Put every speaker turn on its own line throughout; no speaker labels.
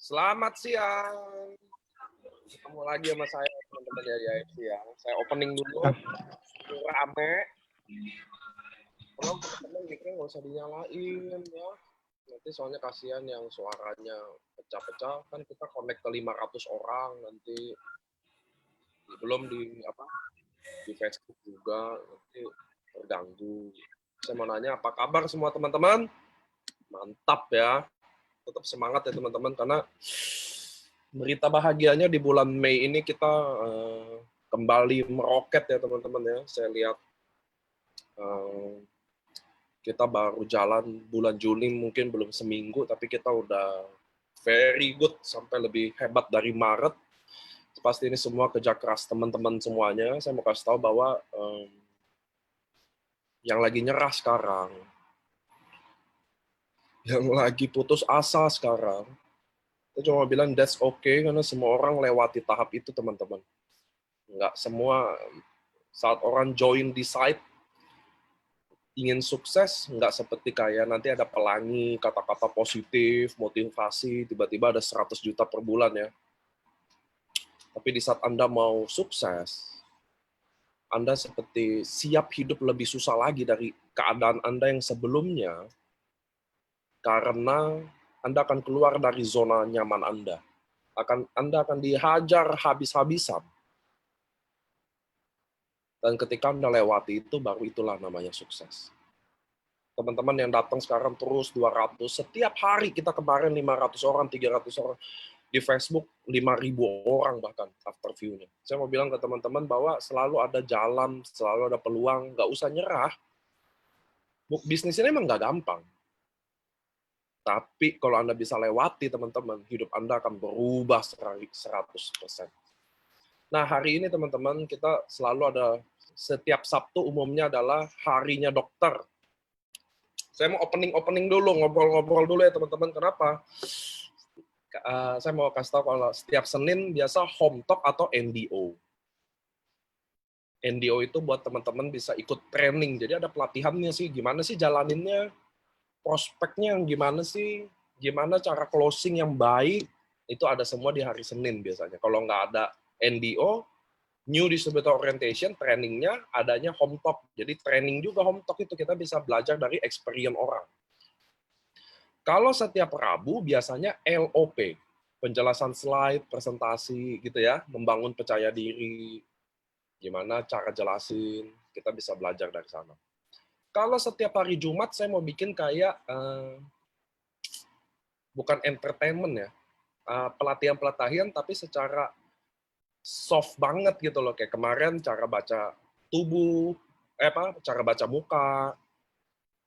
Selamat siang. Ketemu lagi sama saya teman-teman dari AFC ya. Saya opening dulu. Rame. Tolong teman-teman mikirnya nggak usah dinyalain ya. Nanti soalnya kasihan yang suaranya pecah-pecah. Kan kita connect ke 500 orang nanti. Belum di Facebook juga nanti terganggu. Saya mau nanya apa kabar semua teman-teman? Mantap ya. Tetap semangat ya teman-teman karena berita bahagianya di bulan Mei ini kita kembali meroket ya teman-teman ya. Saya lihat kita baru jalan bulan Juni mungkin belum seminggu, tapi kita udah very good sampai lebih hebat dari Maret. Pasti ini semua kerja keras teman-teman semuanya. Saya mau kasih tahu bahwa yang lagi nyerah sekarang, yang lagi putus asa sekarang, saya cuma bilang that's okay karena semua orang lewati tahap itu teman-teman. Nggak semua saat orang join di site ingin sukses, nggak seperti kayak nanti ada pelangi, kata-kata positif, motivasi, tiba-tiba ada 100 juta per bulan ya. Tapi di saat Anda mau sukses, Anda seperti siap hidup lebih susah lagi dari keadaan Anda yang sebelumnya, karena Anda akan keluar dari zona nyaman Anda. Anda akan dihajar habis-habisan. Dan ketika Anda lewati itu, baru itulah namanya sukses. Teman-teman yang datang sekarang terus 200, setiap hari kita kemarin 500 orang, 300 orang, di Facebook 5.000 orang bahkan after view-nya. Saya mau bilang ke teman-teman bahwa selalu ada jalan, selalu ada peluang, nggak usah nyerah. Bisnis ini emang nggak gampang. Tapi kalau Anda bisa lewati teman-teman, hidup Anda akan berubah 100%. Nah hari ini teman-teman kita selalu ada, setiap Sabtu umumnya adalah harinya dokter. Saya mau opening dulu, ngobrol-ngobrol dulu ya teman-teman. Kenapa? Saya mau kasih tahu kalau setiap Senin biasa home talk atau NDO. NDO itu buat teman-teman bisa ikut training. Jadi ada pelatihannya sih, gimana sih jalaninnya, prospeknya yang gimana sih, gimana cara closing yang baik, itu ada semua di hari Senin biasanya. Kalau nggak ada NDO, New Distributor Orientation, trainingnya adanya home talk. Jadi training juga home talk itu kita bisa belajar dari experience orang. Kalau setiap Rabu biasanya LOP, penjelasan slide, presentasi gitu ya, membangun percaya diri, gimana cara jelasin, kita bisa belajar dari sana. Kalau setiap hari Jumat saya mau bikin kayak bukan entertainment ya, pelatihan-pelatihan tapi secara soft banget gitu loh, kayak kemarin cara baca tubuh, cara baca muka,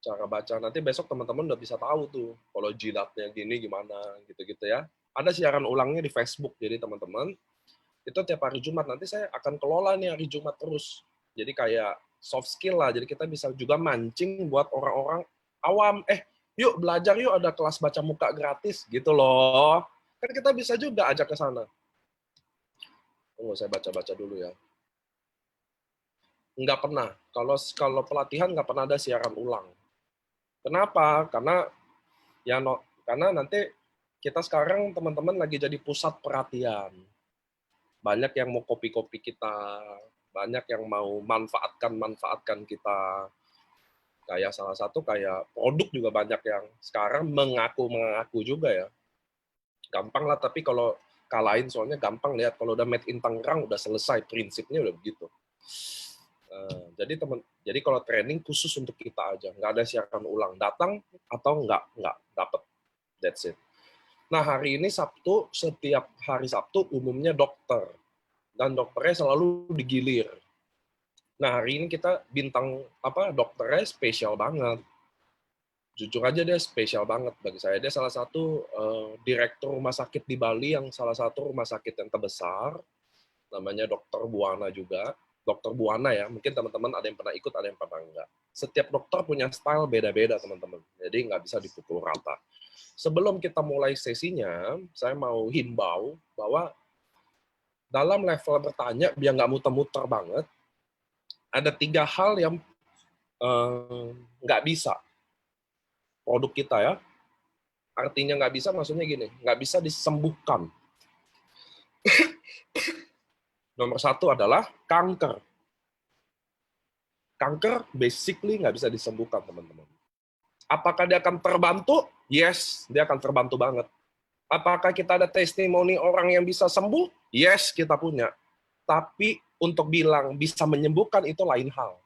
cara baca, nanti besok teman-teman udah bisa tahu tuh kalau jidatnya gini gimana gitu-gitu ya. Ada siaran ulangnya di Facebook, jadi teman-teman itu tiap hari Jumat, nanti saya akan kelola nih hari Jumat terus. Jadi kayak soft skill lah, jadi kita bisa juga mancing buat orang-orang awam, yuk belajar yuk, ada kelas baca muka gratis gitu loh. Kan kita bisa juga ajak ke sana. Tunggu saya baca-baca dulu ya. Nggak pernah, kalau pelatihan nggak pernah ada siaran ulang. Kenapa? Karena nanti kita sekarang teman-teman lagi jadi pusat perhatian. Banyak yang mau copy-copy kita, banyak yang mau manfaatkan kita. Kayak salah satu kayak produk juga banyak yang sekarang mengaku juga ya. Gampang lah, tapi kalau kalahin soalnya gampang lihat kalau udah made in Tangerang udah selesai, prinsipnya udah begitu. Jadi kalau training khusus untuk kita aja, nggak ada siaran ulang, datang atau nggak dapat, that's it. Nah hari ini Sabtu, setiap hari Sabtu umumnya dokter, dan dokternya selalu digilir. Nah hari ini kita bintang dokternya spesial banget, jujur aja dia spesial banget bagi saya. Dia salah satu direktur rumah sakit di Bali, yang salah satu rumah sakit yang terbesar, namanya Dokter Buana juga. Dokter Buana ya, mungkin teman-teman ada yang pernah ikut, ada yang pernah enggak. Setiap dokter punya style beda-beda teman-teman, jadi nggak bisa dipukul rata. Sebelum kita mulai sesinya, saya mau himbau bahwa dalam level bertanya, biar nggak muter-muter banget, ada 3 hal yang nggak bisa produk kita ya. Artinya nggak bisa, maksudnya gini, nggak bisa disembuhkan. Nomor satu adalah kanker. Kanker basically nggak bisa disembuhkan, teman-teman. Apakah dia akan terbantu? Yes, dia akan terbantu banget. Apakah kita ada testimoni orang yang bisa sembuh? Yes, kita punya. Tapi untuk bilang bisa menyembuhkan itu lain hal.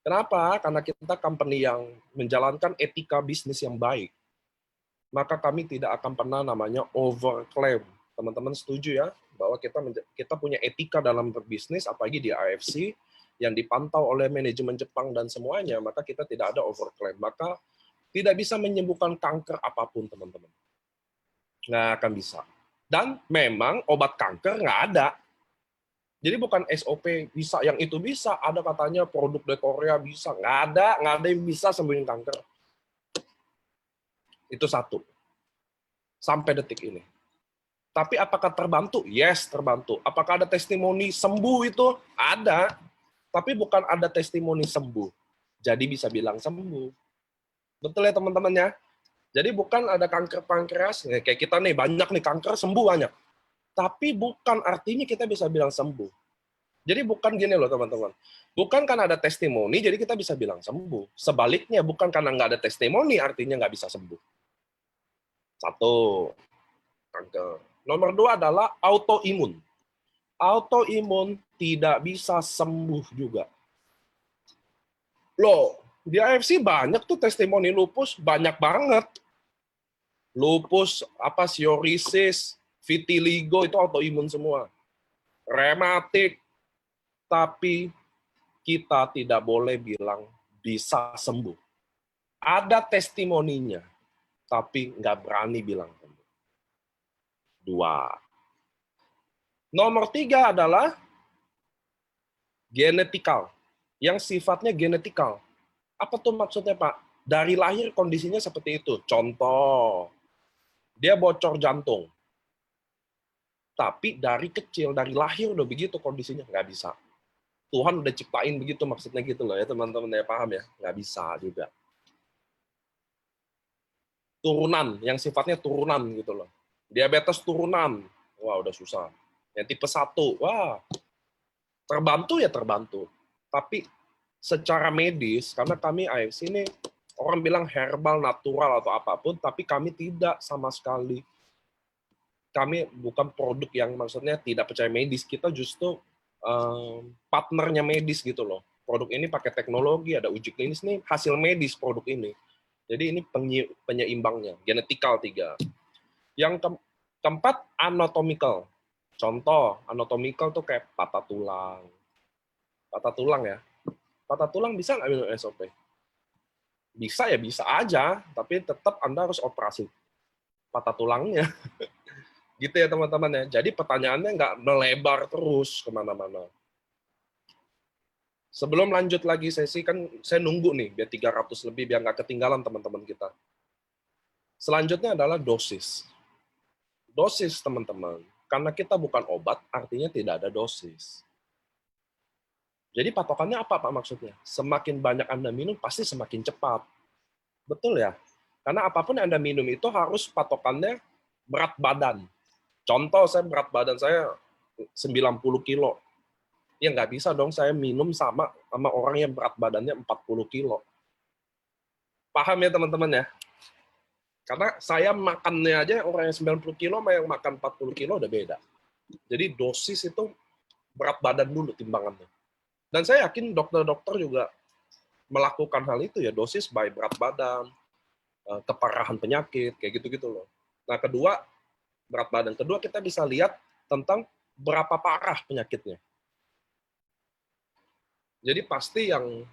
Kenapa? Karena kita company yang menjalankan etika bisnis yang baik. Maka kami tidak akan pernah namanya overclaim. Teman-teman setuju ya bahwa kita punya etika dalam berbisnis, apalagi di AFC yang dipantau oleh manajemen Jepang dan semuanya, maka kita tidak ada overclaim. Maka tidak bisa menyembuhkan kanker apapun, teman-teman. Nggak akan bisa. Dan memang obat kanker nggak ada. Jadi bukan SOP bisa, yang itu bisa. Ada katanya produk dari Korea bisa. Nggak ada yang bisa sembuhin kanker. Itu satu. Sampai detik ini. Tapi apakah terbantu? Yes, terbantu. Apakah ada testimoni sembuh itu? Ada. Tapi bukan ada testimoni sembuh. Jadi bisa bilang sembuh. Betul ya teman-teman ya? Jadi bukan ada kanker pankreas, kayak kita nih, banyak nih kanker, sembuh banyak. Tapi bukan artinya kita bisa bilang sembuh. Jadi bukan gini loh teman-teman. Bukan karena ada testimoni, jadi kita bisa bilang sembuh. Sebaliknya, bukan karena nggak ada testimoni, artinya nggak bisa sembuh. Satu, kanker. Nomor dua adalah autoimun. Autoimun tidak bisa sembuh juga. Loh, di AFC banyak tuh testimoni lupus, banyak banget. Lupus, psoriasis, vitiligo, itu autoimun semua. Rematik, tapi kita tidak boleh bilang bisa sembuh. Ada testimoninya, tapi nggak berani bilang sembuh. Dua. Nomor tiga adalah genetikal, yang sifatnya genetikal. Apa tuh maksudnya, Pak? Dari lahir kondisinya seperti itu. Contoh, dia bocor jantung. Tapi dari kecil, dari lahir udah begitu kondisinya. Nggak bisa. Tuhan udah ciptain begitu, maksudnya gitu loh ya teman-teman, ya paham ya? Nggak bisa juga. Turunan, yang sifatnya turunan gitu loh. Diabetes turunan, wah udah susah. Yang tipe 1, wah terbantu ya terbantu. Tapi secara medis, karena kami AFC ini orang bilang herbal, natural atau apapun, tapi kami tidak sama sekali. Kami bukan produk yang maksudnya tidak percaya medis, kita justru partnernya medis gitu loh. Produk ini pakai teknologi, ada uji klinis nih, hasil medis produk ini. Jadi ini penyeimbangnya, genetikal 3. Yang keempat, anatomical. Contoh, anatomical tuh kayak patah tulang. Patah tulang ya. Patah tulang bisa nggak minum SOP? Bisa ya, bisa aja, tapi tetap Anda harus operasi patah tulangnya. Gitu ya teman-teman ya. Jadi pertanyaannya nggak melebar terus kemana-mana. Sebelum lanjut lagi sesi, kan saya nunggu nih, biar 300 lebih, biar nggak ketinggalan teman-teman kita. Selanjutnya adalah dosis. Dosis, teman-teman. Karena kita bukan obat, artinya tidak ada dosis. Jadi patokannya apa, Pak, maksudnya? Semakin banyak Anda minum, pasti semakin cepat. Betul ya? Karena apapun yang Anda minum itu harus patokannya berat badan. Contoh, berat badan saya 90 kilo. Ya nggak bisa dong saya minum sama orang yang berat badannya 40 kilo. Paham ya teman-teman ya? Karena saya makannya aja orang yang 90 kilo sama yang makan 40 kilo udah beda. Jadi dosis itu berat badan dulu timbangannya. Dan saya yakin dokter-dokter juga melakukan hal itu ya, dosis by berat badan, keparahan penyakit, kayak gitu-gitu loh. Nah kedua, berat badan. Kedua kita bisa lihat tentang berapa parah penyakitnya. Jadi pasti yang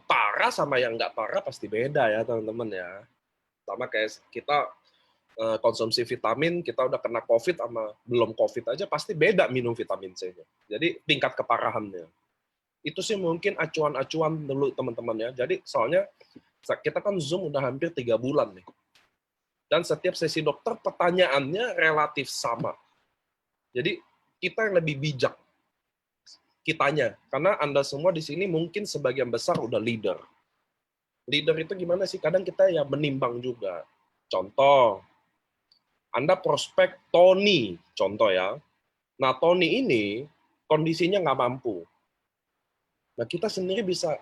parah sama yang nggak parah pasti beda ya teman-teman ya. Sama kayak kita konsumsi vitamin, kita udah kena COVID sama belum COVID aja pasti beda minum vitamin C-nya. Jadi tingkat keparahannya. Itu sih mungkin acuan-acuan dulu teman-teman ya. Jadi soalnya kita kan Zoom udah hampir 3 bulan nih. Dan setiap sesi dokter pertanyaannya relatif sama. Jadi kita yang lebih bijak kitanya. Karena Anda semua di sini mungkin sebagian besar udah leader. Leader itu gimana sih? Kadang kita ya menimbang juga. Contoh, Anda prospek Tony, contoh ya. Nah, Tony ini kondisinya nggak mampu. Nah, kita sendiri bisa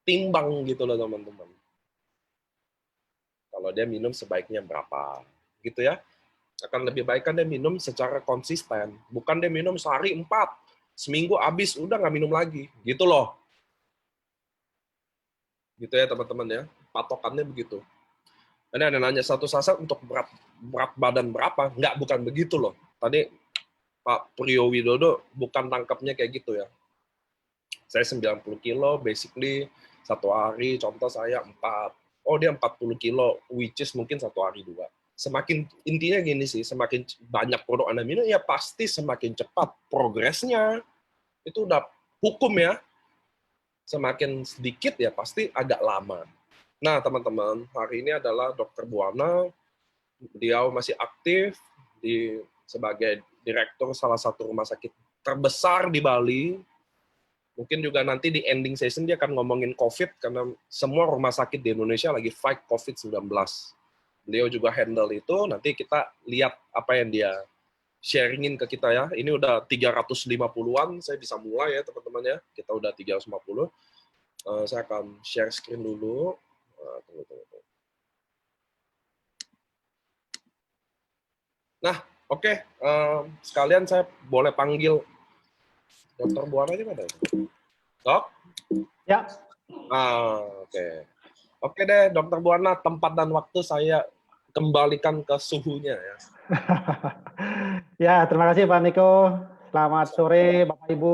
timbang gitu loh, teman-teman. Kalau dia minum sebaiknya berapa, gitu ya. Akan lebih baik kan dia minum secara konsisten. Bukan dia minum sehari 4, seminggu habis, udah nggak minum lagi. Gitu loh. Gitu ya, teman-teman ya. Patokannya begitu. Ini ada nanya satu sasaran untuk berat badan berapa? Nggak, bukan begitu loh. Tadi Pak Priyo Widodo bukan tangkapnya kayak gitu ya. Saya 90 kilo, basically satu hari, contoh saya 4. Oh, dia 40 kilo, which is mungkin satu hari 2. Semakin, intinya gini sih, semakin banyak produk Anda minum, ya pasti semakin cepat progresnya. Itu udah hukum ya. Semakin sedikit ya pasti agak lama. Nah, teman-teman, hari ini adalah Dr. Buana. Beliau masih aktif sebagai direktur salah satu rumah sakit terbesar di Bali. Mungkin juga nanti di ending session dia akan ngomongin COVID, karena semua rumah sakit di Indonesia lagi fight COVID-19. Beliau juga handle itu, nanti kita lihat apa yang dia sharingin ke kita ya. Ini udah 350-an, saya bisa mulai ya teman-teman ya. Kita udah 350. Saya akan share screen dulu. Tunggu. Nah, oke. Sekalian saya boleh panggil Dr. Buana aja ada? Dok?
Ya.
Oke. Oke deh, Dr. Buana, tempat dan waktu saya kembalikan ke suhunya ya.
Ya, terima kasih Pak Niko. Selamat sore Bapak Ibu,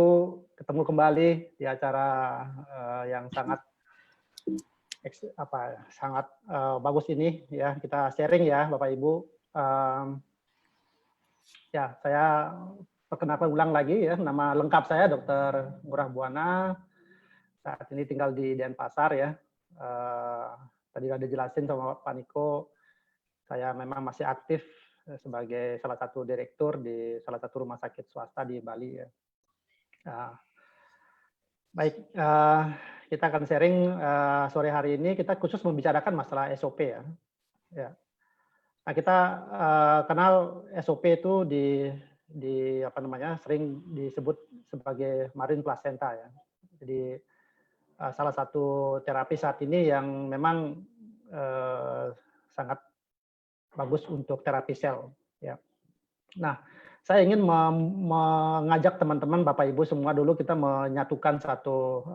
ketemu kembali di acara yang sangat bagus ini ya. Kita sharing ya Bapak Ibu. Ya, saya perkenalkan ulang lagi ya. Nama lengkap saya Dr. Ngurah Buana. Saat ini tinggal di Denpasar ya. Tadi sudah dijelasin sama Pak Niko, saya memang masih aktif sebagai salah satu direktur di salah satu rumah sakit swasta di Bali ya. Baik, kita akan sharing sore hari ini. Kita khusus membicarakan masalah SOP ya. Nah, kita kenal SOP itu di apa namanya, sering disebut sebagai marine placenta ya. Jadi salah satu terapi saat ini yang memang sangat bagus untuk terapi sel ya. Nah, saya ingin mengajak teman-teman Bapak Ibu semua dulu kita menyatukan satu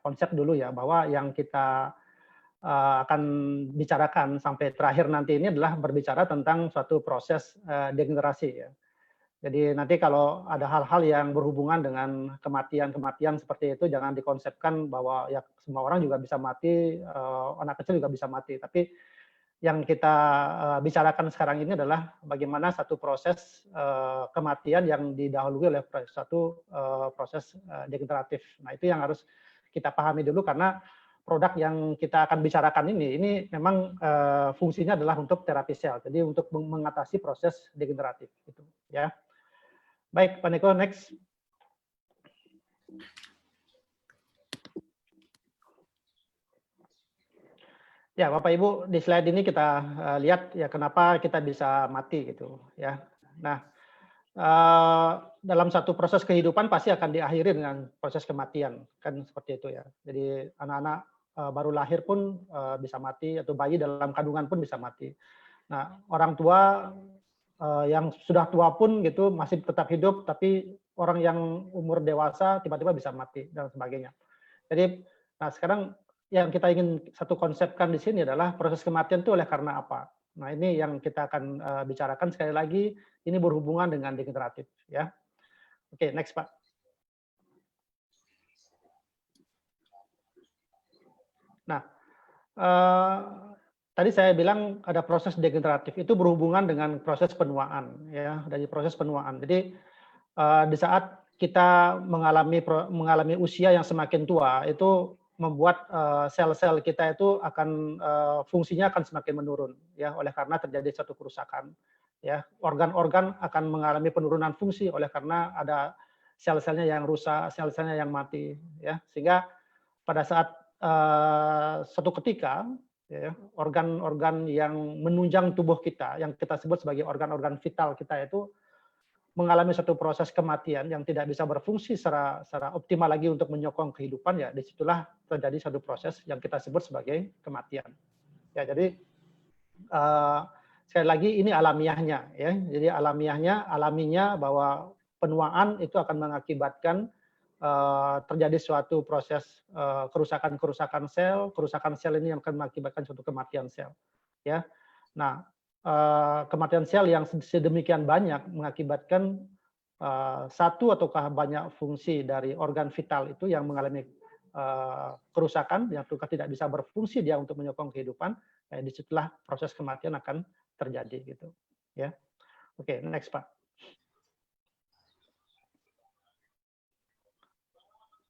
konsep dulu ya, bahwa yang kita akan bicarakan sampai terakhir nanti ini adalah berbicara tentang suatu proses degenerasi ya. Jadi nanti kalau ada hal-hal yang berhubungan dengan kematian seperti itu, jangan dikonsepkan bahwa ya semua orang juga bisa mati, anak kecil juga bisa mati. Tapi yang kita bicarakan sekarang ini adalah bagaimana satu proses kematian yang didahului oleh satu proses degeneratif. Nah, itu yang harus kita pahami dulu, karena produk yang kita akan bicarakan ini memang fungsinya adalah untuk terapi sel, jadi untuk mengatasi proses degeneratif gitu ya. Baik, Pak Niko, next. Ya, Bapak Ibu, di slide ini kita lihat ya kenapa kita bisa mati gitu ya. Nah, dalam satu proses kehidupan pasti akan diakhiri dengan proses kematian, kan seperti itu ya. Jadi anak-anak baru lahir pun bisa mati, atau bayi dalam kandungan pun bisa mati. Nah, orang tua yang sudah tua pun gitu masih tetap hidup, tapi orang yang umur dewasa tiba-tiba bisa mati dan sebagainya. Jadi, nah sekarang yang kita ingin satu konsepkan di sini adalah proses kematian itu oleh karena apa. Nah, ini yang kita akan bicarakan sekali lagi, ini berhubungan dengan degeneratif ya. Oke, next Pak. Nah, tadi saya bilang ada proses degeneratif, itu berhubungan dengan proses penuaan ya, dari proses penuaan. Jadi di saat kita mengalami usia yang semakin tua, itu membuat sel-sel kita itu akan fungsinya akan semakin menurun ya, oleh karena terjadi suatu kerusakan ya. Organ-organ akan mengalami penurunan fungsi oleh karena ada sel-selnya yang rusak, sel-selnya yang mati ya. Sehingga pada saat suatu ketika ya, organ-organ yang menunjang tubuh kita, yang kita sebut sebagai organ-organ vital kita itu mengalami suatu proses kematian yang tidak bisa berfungsi secara optimal lagi untuk menyokong kehidupan, ya disitulah terjadi suatu proses yang kita sebut sebagai kematian. Ya, jadi sekali lagi ini alamiahnya, ya. Jadi alaminya bahwa penuaan itu akan mengakibatkan terjadi suatu proses kerusakan sel ini yang akan mengakibatkan suatu kematian sel, ya. Nah, kematian sel yang sedemikian banyak mengakibatkan satu ataukah banyak fungsi dari organ vital itu yang mengalami kerusakan, yang tidak bisa berfungsi dia untuk menyokong kehidupan, disitulah proses kematian akan terjadi, gitu, ya. Oke, next Pak.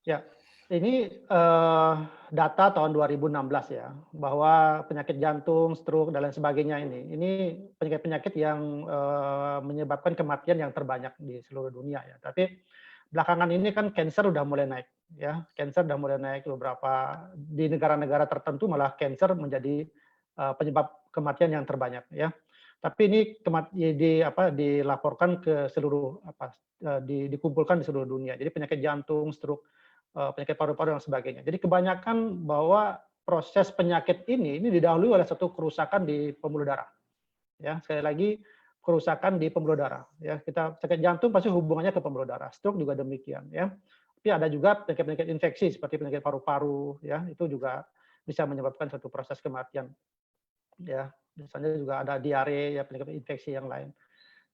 Ya, ini data tahun 2016 ya, bahwa penyakit jantung, stroke dan lain sebagainya ini penyakit-penyakit yang menyebabkan kematian yang terbanyak di seluruh dunia ya. Tapi belakangan ini kan cancer udah mulai naik ya, cancer udah mulai naik beberapa di negara-negara tertentu, malah cancer menjadi penyebab kematian yang terbanyak ya. Tapi ini dilaporkan ke seluruh dikumpulkan di seluruh dunia. Jadi penyakit jantung, stroke, penyakit paru-paru dan sebagainya. Jadi kebanyakan bahwa proses penyakit ini didahului oleh satu kerusakan di pembuluh darah. Ya, sekali lagi kerusakan di pembuluh darah. Ya, kita sakit jantung pasti hubungannya ke pembuluh darah. Stroke juga demikian. Ya, tapi ada juga penyakit-penyakit infeksi seperti penyakit paru-paru. Ya, itu juga bisa menyebabkan satu proses kematian. Ya, misalnya juga ada diare, ya penyakit infeksi yang lain.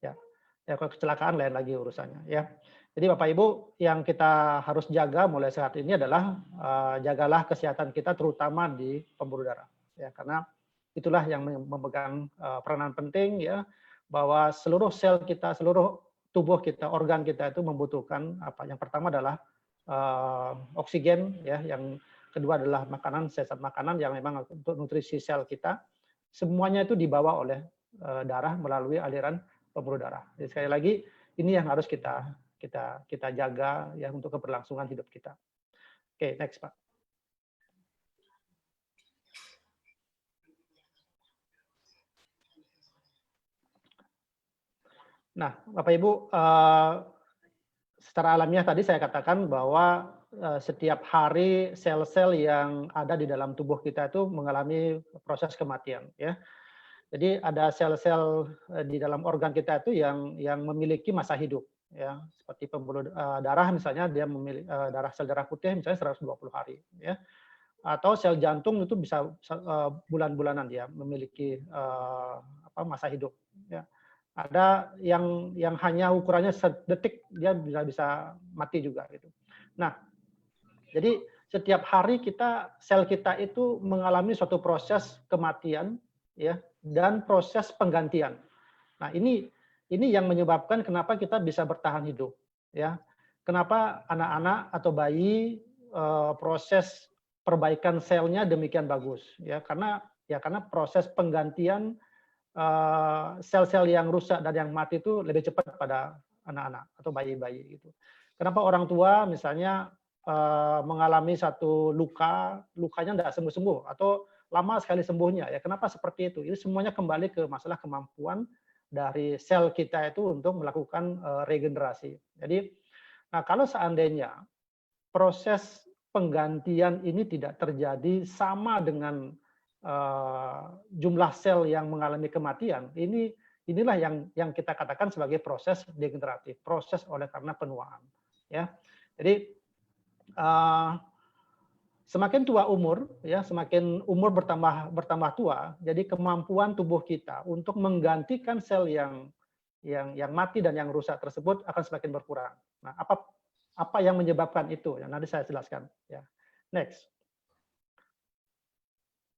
Ya, kalau kecelakaan lain lagi urusannya. Ya. Jadi Bapak Ibu, yang kita harus jaga mulai saat ini adalah jagalah kesehatan kita terutama di pembuluh darah. Ya, karena itulah yang memegang peranan penting ya, bahwa seluruh sel kita, seluruh tubuh kita, organ kita itu membutuhkan apa? Yang pertama adalah oksigen ya, yang kedua adalah makanan, zat makanan yang memang untuk nutrisi sel kita. Semuanya itu dibawa oleh darah melalui aliran pembuluh darah. Jadi sekali lagi ini yang harus kita jaga ya untuk keberlangsungan hidup kita. Oke, next Pak. Nah, Bapak Ibu, secara alamiah tadi saya katakan bahwa setiap hari sel-sel yang ada di dalam tubuh kita itu mengalami proses kematian ya. Jadi ada sel-sel di dalam organ kita itu yang memiliki masa hidup ya, seperti pembuluh darah misalnya dia memiliki sel darah putih misalnya 120 hari ya. Atau sel jantung itu bisa bulan-bulanan dia memiliki masa hidup ya. Ada yang hanya ukurannya sedetik dia bisa mati juga gitu. Nah, jadi setiap hari sel kita itu mengalami suatu proses kematian ya dan proses penggantian. Nah, ini yang menyebabkan kenapa kita bisa bertahan hidup ya. Kenapa anak-anak atau bayi proses perbaikan selnya demikian bagus ya, karena proses penggantian sel-sel yang rusak dan yang mati itu lebih cepat pada anak-anak atau bayi-bayi gitu. Kenapa orang tua misalnya mengalami satu lukanya tidak sembuh-sembuh atau lama sekali sembuhnya ya, kenapa seperti itu? Ini semuanya kembali ke masalah kemampuan dari sel kita itu untuk melakukan regenerasi. Jadi, nah kalau seandainya proses penggantian ini tidak terjadi sama dengan jumlah sel yang mengalami kematian, inilah yang kita katakan sebagai proses degeneratif, proses oleh karena penuaan. Ya, jadi semakin tua umur, ya semakin umur bertambah tua, jadi kemampuan tubuh kita untuk menggantikan sel yang mati dan yang rusak tersebut akan semakin berkurang. Nah, apa yang menyebabkan itu? Ya, nanti saya jelaskan. Ya, next.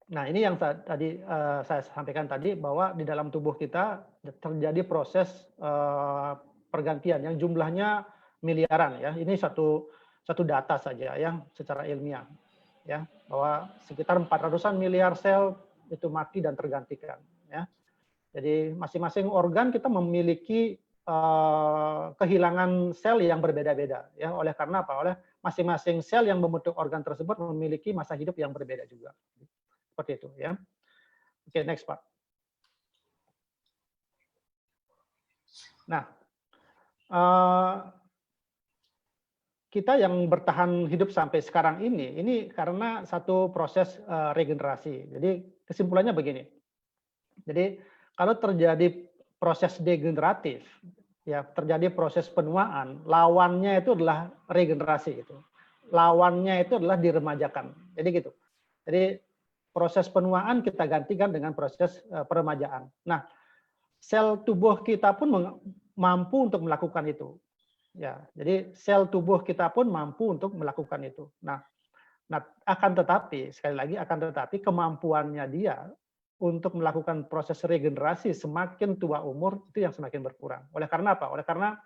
Nah, ini yang tadi saya sampaikan tadi bahwa di dalam tubuh kita terjadi proses pergantian yang jumlahnya miliaran. Ya, ini satu data saja ya secara ilmiah. Ya, bahwa sekitar 400-an miliar sel itu mati dan tergantikan ya. Jadi masing-masing organ kita memiliki kehilangan sel yang berbeda-beda ya, oleh karena apa? Oleh masing-masing sel yang membentuk organ tersebut memiliki masa hidup yang berbeda juga. Seperti itu ya. Oke, next Pak. Nah, kita yang bertahan hidup sampai sekarang ini karena satu proses regenerasi. Jadi kesimpulannya begini. Jadi kalau terjadi proses degeneratif, ya terjadi proses penuaan, lawannya itu adalah regenerasi itu. Lawannya itu adalah diremajakan. Jadi gitu. Jadi proses penuaan kita gantikan dengan proses peremajaan. Nah, sel tubuh kita pun mampu untuk melakukan itu. Ya, jadi sel tubuh kita pun mampu untuk melakukan itu. Nah, akan tetapi sekali lagi akan tetapi kemampuannya dia untuk melakukan proses regenerasi semakin tua umur itu yang semakin berkurang. Oleh karena apa? Oleh karena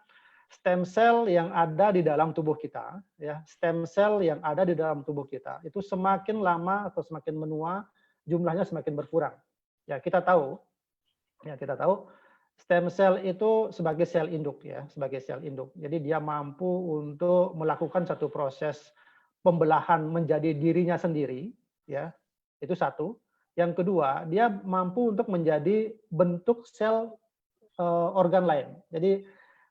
stem cell yang ada di dalam tubuh kita, ya, stem cell yang ada di dalam tubuh kita itu semakin lama atau semakin menua jumlahnya semakin berkurang. Ya, kita tahu stem cell itu sebagai sel induk ya, sebagai sel induk. Jadi dia mampu untuk melakukan satu proses pembelahan menjadi dirinya sendiri, ya. Itu satu. Yang kedua, dia mampu untuk menjadi bentuk sel organ lain. Jadi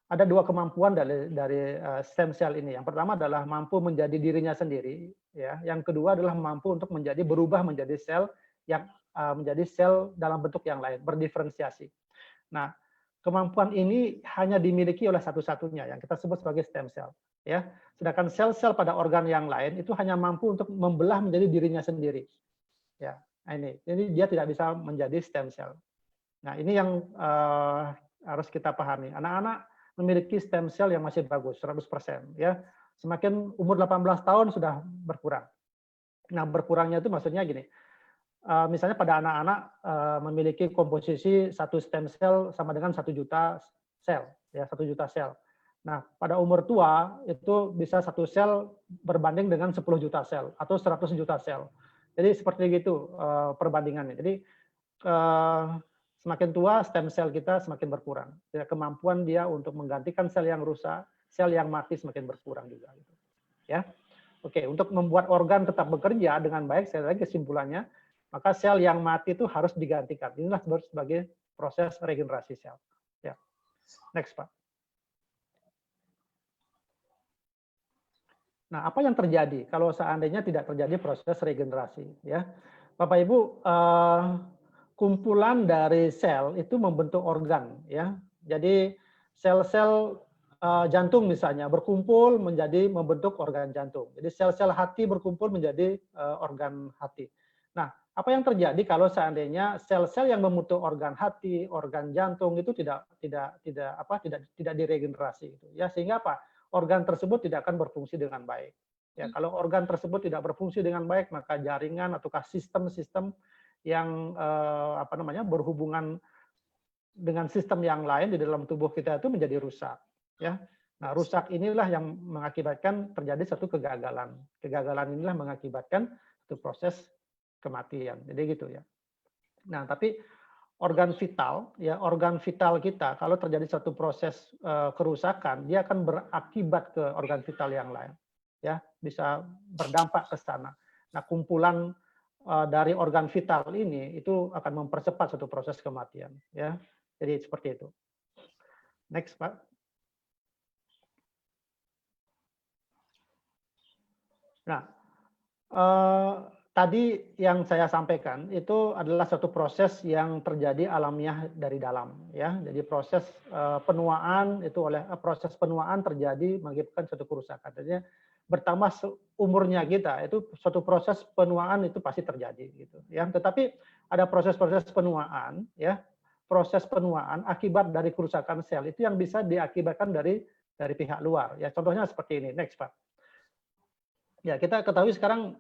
ada dua kemampuan dari stem cell ini. Yang pertama adalah mampu menjadi dirinya sendiri, ya. Yang kedua adalah mampu untuk berubah menjadi sel yang menjadi sel dalam bentuk yang lain, berdiferensiasi. Nah, kemampuan ini hanya dimiliki oleh satu-satunya yang kita sebut sebagai stem cell, ya. Sedangkan sel-sel pada organ yang lain itu hanya mampu untuk membelah menjadi dirinya sendiri. Ya, nah ini. Jadi dia tidak bisa menjadi stem cell. Nah, ini yang harus kita pahami. Anak-anak memiliki stem cell yang masih bagus, 100%, ya. Semakin umur 18 tahun sudah berkurang. Nah, berkurangnya itu maksudnya gini. Misalnya pada anak-anak memiliki komposisi satu stem cell sama dengan 1 juta sel, ya 1 juta sel. Nah, pada umur tua itu bisa satu sel berbanding dengan 10 juta sel atau 100 juta sel. Jadi seperti itu perbandingannya. Jadi semakin tua stem cell kita semakin berkurang. Ya, kemampuan dia untuk menggantikan sel yang rusak, sel yang mati semakin berkurang juga. Ya, oke. Untuk membuat organ tetap bekerja dengan baik, saya lagi kesimpulannya. Maka sel yang mati itu harus digantikan. Inilah sebagai proses regenerasi sel. Ya. Next, Pak. Nah, apa yang terjadi kalau seandainya tidak terjadi proses regenerasi? Ya, Bapak Ibu, kumpulan dari sel itu membentuk organ. Ya, jadi sel-sel jantung misalnya berkumpul membentuk organ jantung. Jadi sel-sel hati berkumpul menjadi organ hati. Nah, apa yang terjadi kalau seandainya sel-sel yang membentuk organ hati, organ jantung itu tidak diregenerasi itu, ya, sehingga apa? Organ tersebut tidak akan berfungsi dengan baik. Ya, kalau organ tersebut tidak berfungsi dengan baik, maka jaringan ataukah sistem-sistem yang berhubungan dengan sistem yang lain di dalam tubuh kita itu menjadi rusak, ya. Nah, rusak inilah yang mengakibatkan terjadi satu kegagalan. Kegagalan inilah mengakibatkan satu proses kematian. Jadi gitu ya. Nah, tapi organ vital kita kalau terjadi satu proses kerusakan, dia akan berakibat ke organ vital yang lain. Ya, bisa berdampak ke sana. Nah, kumpulan dari organ vital ini itu akan mempercepat satu proses kematian, ya. Jadi seperti itu. Next, Pak. Nah, tadi yang saya sampaikan itu adalah suatu proses yang terjadi alamiah dari dalam, ya. Jadi proses penuaan terjadi mengakibatkan suatu kerusakan. Jadi bertambah umurnya kita itu suatu proses penuaan itu pasti terjadi gitu, ya. Tetapi ada proses-proses penuaan, ya. Proses penuaan akibat dari kerusakan sel itu yang bisa diakibatkan dari pihak luar, ya. Contohnya seperti ini. Next, Pak. Ya, kita ketahui sekarang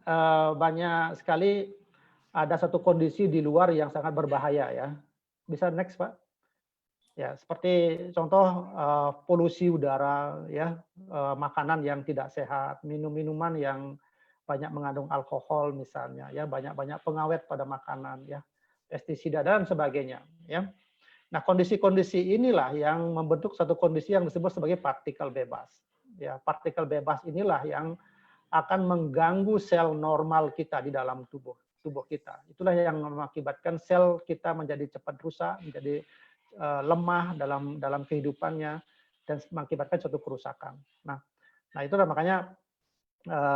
banyak sekali ada satu kondisi di luar yang sangat berbahaya, ya. Bisa next, Pak? Ya, seperti contoh polusi udara, ya, makanan yang tidak sehat, minuman yang banyak mengandung alkohol misalnya, ya, banyak pengawet pada makanan, ya, pestisida dan sebagainya, ya. Nah, kondisi-kondisi inilah yang membentuk satu kondisi yang disebut sebagai partikel bebas. Ya, partikel bebas inilah yang akan mengganggu sel normal kita di dalam tubuh. tubuh kita. Itulah yang mengakibatkan sel kita menjadi cepat rusak, menjadi lemah dalam kehidupannya, dan mengakibatkan suatu kerusakan. Nah itulah makanya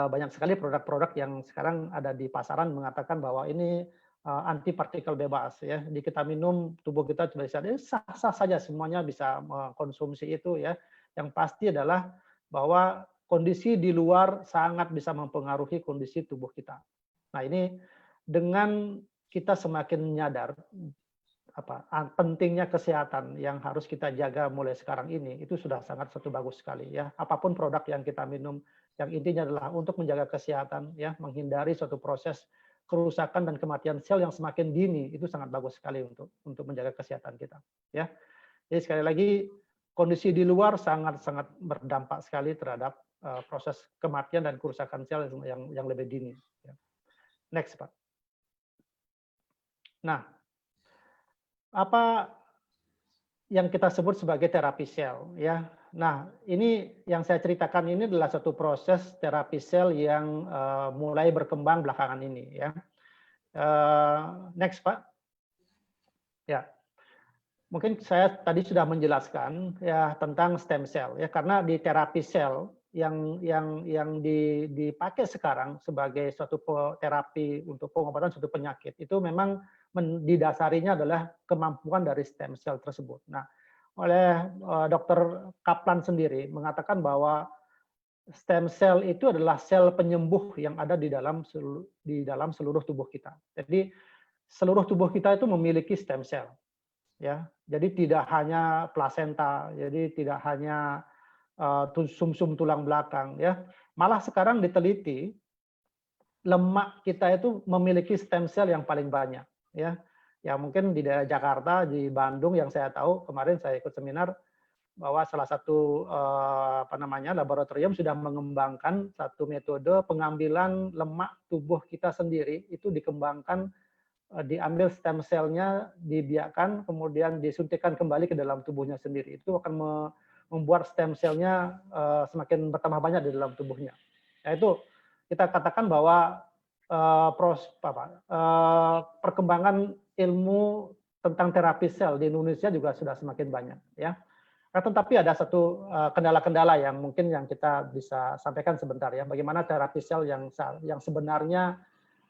banyak sekali produk-produk yang sekarang ada di pasaran mengatakan bahwa ini anti partikel bebas ya. Jadi kita minum, tubuh kita bisa sah-sah saja semuanya bisa mengkonsumsi itu ya. Yang pasti adalah bahwa kondisi di luar sangat bisa mempengaruhi kondisi tubuh kita. Nah, ini dengan kita semakin menyadar pentingnya kesehatan yang harus kita jaga mulai sekarang ini, itu sudah sangat satu bagus sekali ya. Apapun produk yang kita minum, yang intinya adalah untuk menjaga kesehatan ya, menghindari suatu proses kerusakan dan kematian sel yang semakin dini, itu sangat bagus sekali untuk menjaga kesehatan kita ya. Jadi sekali lagi kondisi di luar sangat-sangat berdampak sekali terhadap proses kematian dan kerusakan sel yang lebih dini ya. Next, Pak. Nah, apa yang kita sebut sebagai terapi sel ya. Nah, ini yang saya ceritakan ini adalah satu proses terapi sel yang mulai berkembang belakangan ini ya. Next, Pak. Ya. Mungkin saya tadi sudah menjelaskan ya tentang stem cell ya, karena di terapi sel yang dipakai sekarang sebagai suatu terapi untuk pengobatan suatu penyakit itu memang didasarinya adalah kemampuan dari stem cell tersebut. Nah, oleh Dr. Kaplan sendiri mengatakan bahwa stem cell itu adalah sel penyembuh yang ada di dalam seluruh tubuh kita. Jadi seluruh tubuh kita itu memiliki stem cell. Ya, jadi tidak hanya plasenta, jadi tidak hanya sumsum tulang belakang, ya. Malah sekarang diteliti lemak kita itu memiliki stem cell yang paling banyak, ya. Ya mungkin di daerah Jakarta, di Bandung yang saya tahu kemarin saya ikut seminar bahwa salah satu laboratorium sudah mengembangkan satu metode pengambilan lemak tubuh kita sendiri itu dikembangkan, diambil stem cell-nya, dibiakkan, kemudian disuntikkan kembali ke dalam tubuhnya sendiri. Itu akan membuat stem cell-nya semakin bertambah banyak di dalam tubuhnya. Nah, itu kita katakan bahwa perkembangan ilmu tentang terapi sel di Indonesia juga sudah semakin banyak. Ya. Nah, tetapi ada satu kendala-kendala yang mungkin yang kita bisa sampaikan sebentar ya. Bagaimana terapi sel yang sebenarnya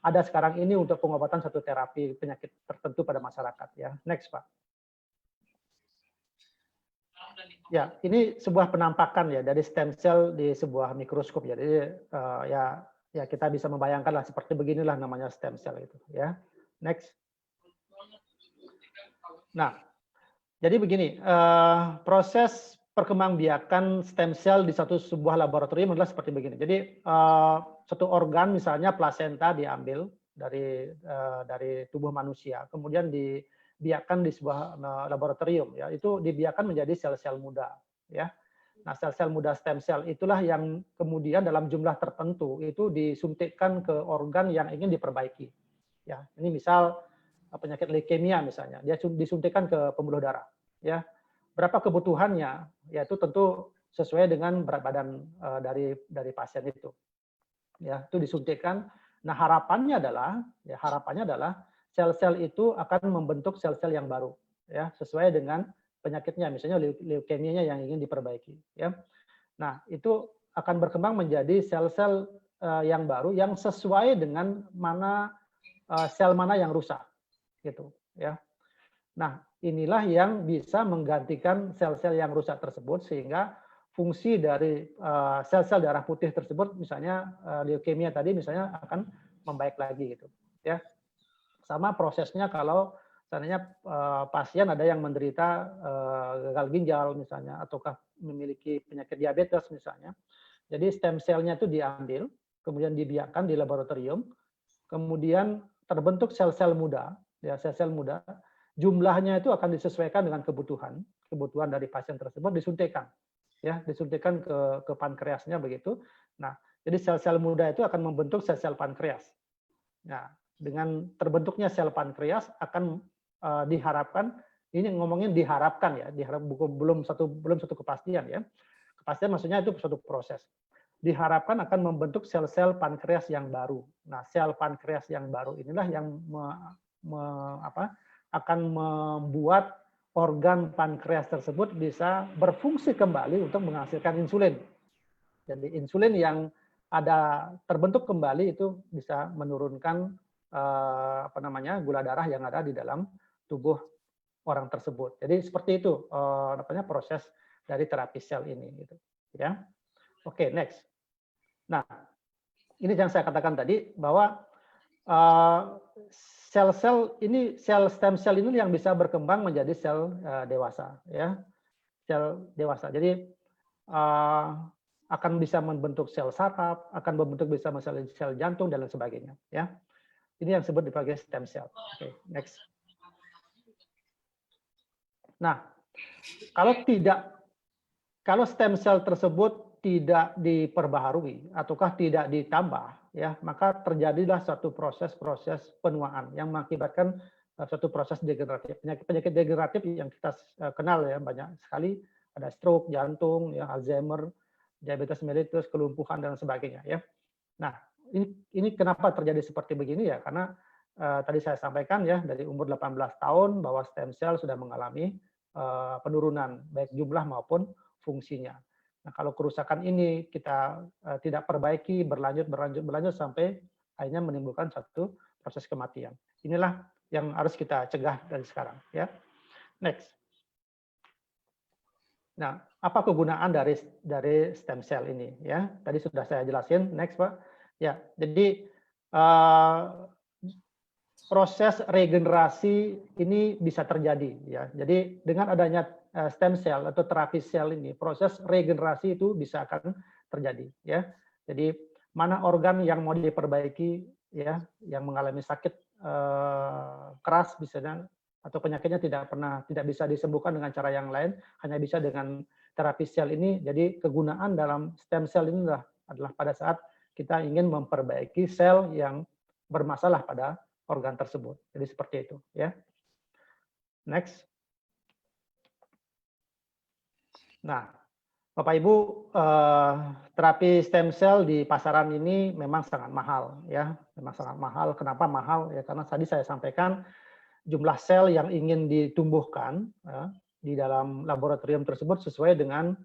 ada sekarang ini untuk pengobatan satu terapi penyakit tertentu pada masyarakat ya. Next, Pak. Ya, ini sebuah penampakan ya dari stem cell di sebuah mikroskop ya. Jadi ya kita bisa membayangkan lah seperti beginilah namanya stem cell itu ya. Next. Nah, jadi begini, proses perkembangbiakan stem cell di sebuah laboratorium adalah seperti begini. Jadi satu organ misalnya plasenta diambil dari tubuh manusia, kemudian dibiarkan di sebuah laboratorium ya, itu dibiarkan menjadi sel-sel muda ya. Nah, sel-sel muda stem cell itulah yang kemudian dalam jumlah tertentu itu disuntikkan ke organ yang ingin diperbaiki. Ya, ini misal penyakit leukemia misalnya, dia disuntikkan ke pembuluh darah ya. Berapa kebutuhannya? Ya itu tentu sesuai dengan berat badan dari pasien itu. Ya, itu disuntikkan. Nah, harapannya adalah sel-sel itu akan membentuk sel-sel yang baru ya, sesuai dengan penyakitnya, misalnya leukemia yang ingin diperbaiki ya. Nah, itu akan berkembang menjadi sel-sel yang baru yang sesuai dengan sel mana yang rusak gitu ya. Nah, inilah yang bisa menggantikan sel-sel yang rusak tersebut sehingga fungsi dari sel-sel darah putih tersebut, misalnya leukemia tadi misalnya akan membaik lagi gitu ya. Sama prosesnya kalau seandainya pasien ada yang menderita gagal ginjal misalnya ataukah memiliki penyakit diabetes misalnya. Jadi stem cell-nya itu diambil, kemudian dibiarkan di laboratorium, kemudian terbentuk sel-sel muda, ya sel-sel muda. Jumlahnya itu akan disesuaikan dengan kebutuhan dari pasien tersebut, disuntikan ke pankreasnya begitu. Nah, jadi sel-sel muda itu akan membentuk sel-sel pankreas. Nah, dengan terbentuknya sel pankreas akan diharapkan, ini ngomongin diharapkan ya, belum satu kepastian ya. Kepastian maksudnya itu suatu proses. diharapkan akan membentuk sel-sel pankreas yang baru. Nah, sel pankreas yang baru inilah yang akan membuat organ pankreas tersebut bisa berfungsi kembali untuk menghasilkan insulin. Jadi insulin yang ada terbentuk kembali itu bisa menurunkan gula darah yang ada di dalam tubuh orang tersebut. Jadi seperti itu proses dari terapi sel ini gitu. Ya. Oke, next. Nah, ini yang saya katakan tadi bahwa sel-sel ini, sel stem cell ini yang bisa berkembang menjadi sel dewasa, ya, sel dewasa. Jadi akan bisa membentuk sel saraf, akan membentuk bisa sel jantung dan lain sebagainya. Ya, ini yang disebut sebagai stem cell. Oke, next. Nah, kalau stem cell tersebut tidak diperbaharui ataukah tidak ditambah, ya, maka terjadilah suatu proses-proses penuaan yang mengakibatkan suatu proses degeneratif. Penyakit degeneratif yang kita kenal ya banyak sekali, ada stroke, jantung, ya, Alzheimer, diabetes mellitus, kelumpuhan dan sebagainya, ya. Nah, ini kenapa terjadi seperti begini ya? Karena tadi saya sampaikan ya dari umur 18 tahun bahwa stem cell sudah mengalami penurunan baik jumlah maupun fungsinya. Nah, kalau kerusakan ini kita tidak perbaiki berlanjut sampai akhirnya menimbulkan satu proses kematian. Inilah yang harus kita cegah dari sekarang, ya. Next. Nah, apa kegunaan dari stem cell ini, ya? Tadi sudah saya jelasin. Next, Pak. Ya, jadi proses regenerasi ini bisa terjadi, ya. Jadi dengan adanya stem cell atau terapi sel ini, proses regenerasi itu bisa akan terjadi, ya. Jadi mana organ yang mau diperbaiki, ya, yang mengalami sakit keras misalnya atau penyakitnya tidak bisa disembuhkan dengan cara yang lain, hanya bisa dengan terapi sel ini. Jadi kegunaan dalam stem cell ini adalah pada saat kita ingin memperbaiki sel yang bermasalah pada organ tersebut. Jadi seperti itu, ya. Next. Nah, Bapak Ibu, terapi stem cell di pasaran ini memang sangat mahal, ya. Memang sangat mahal. Kenapa mahal? Ya karena tadi saya sampaikan jumlah sel yang ingin ditumbuhkan ya, di dalam laboratorium tersebut sesuai dengan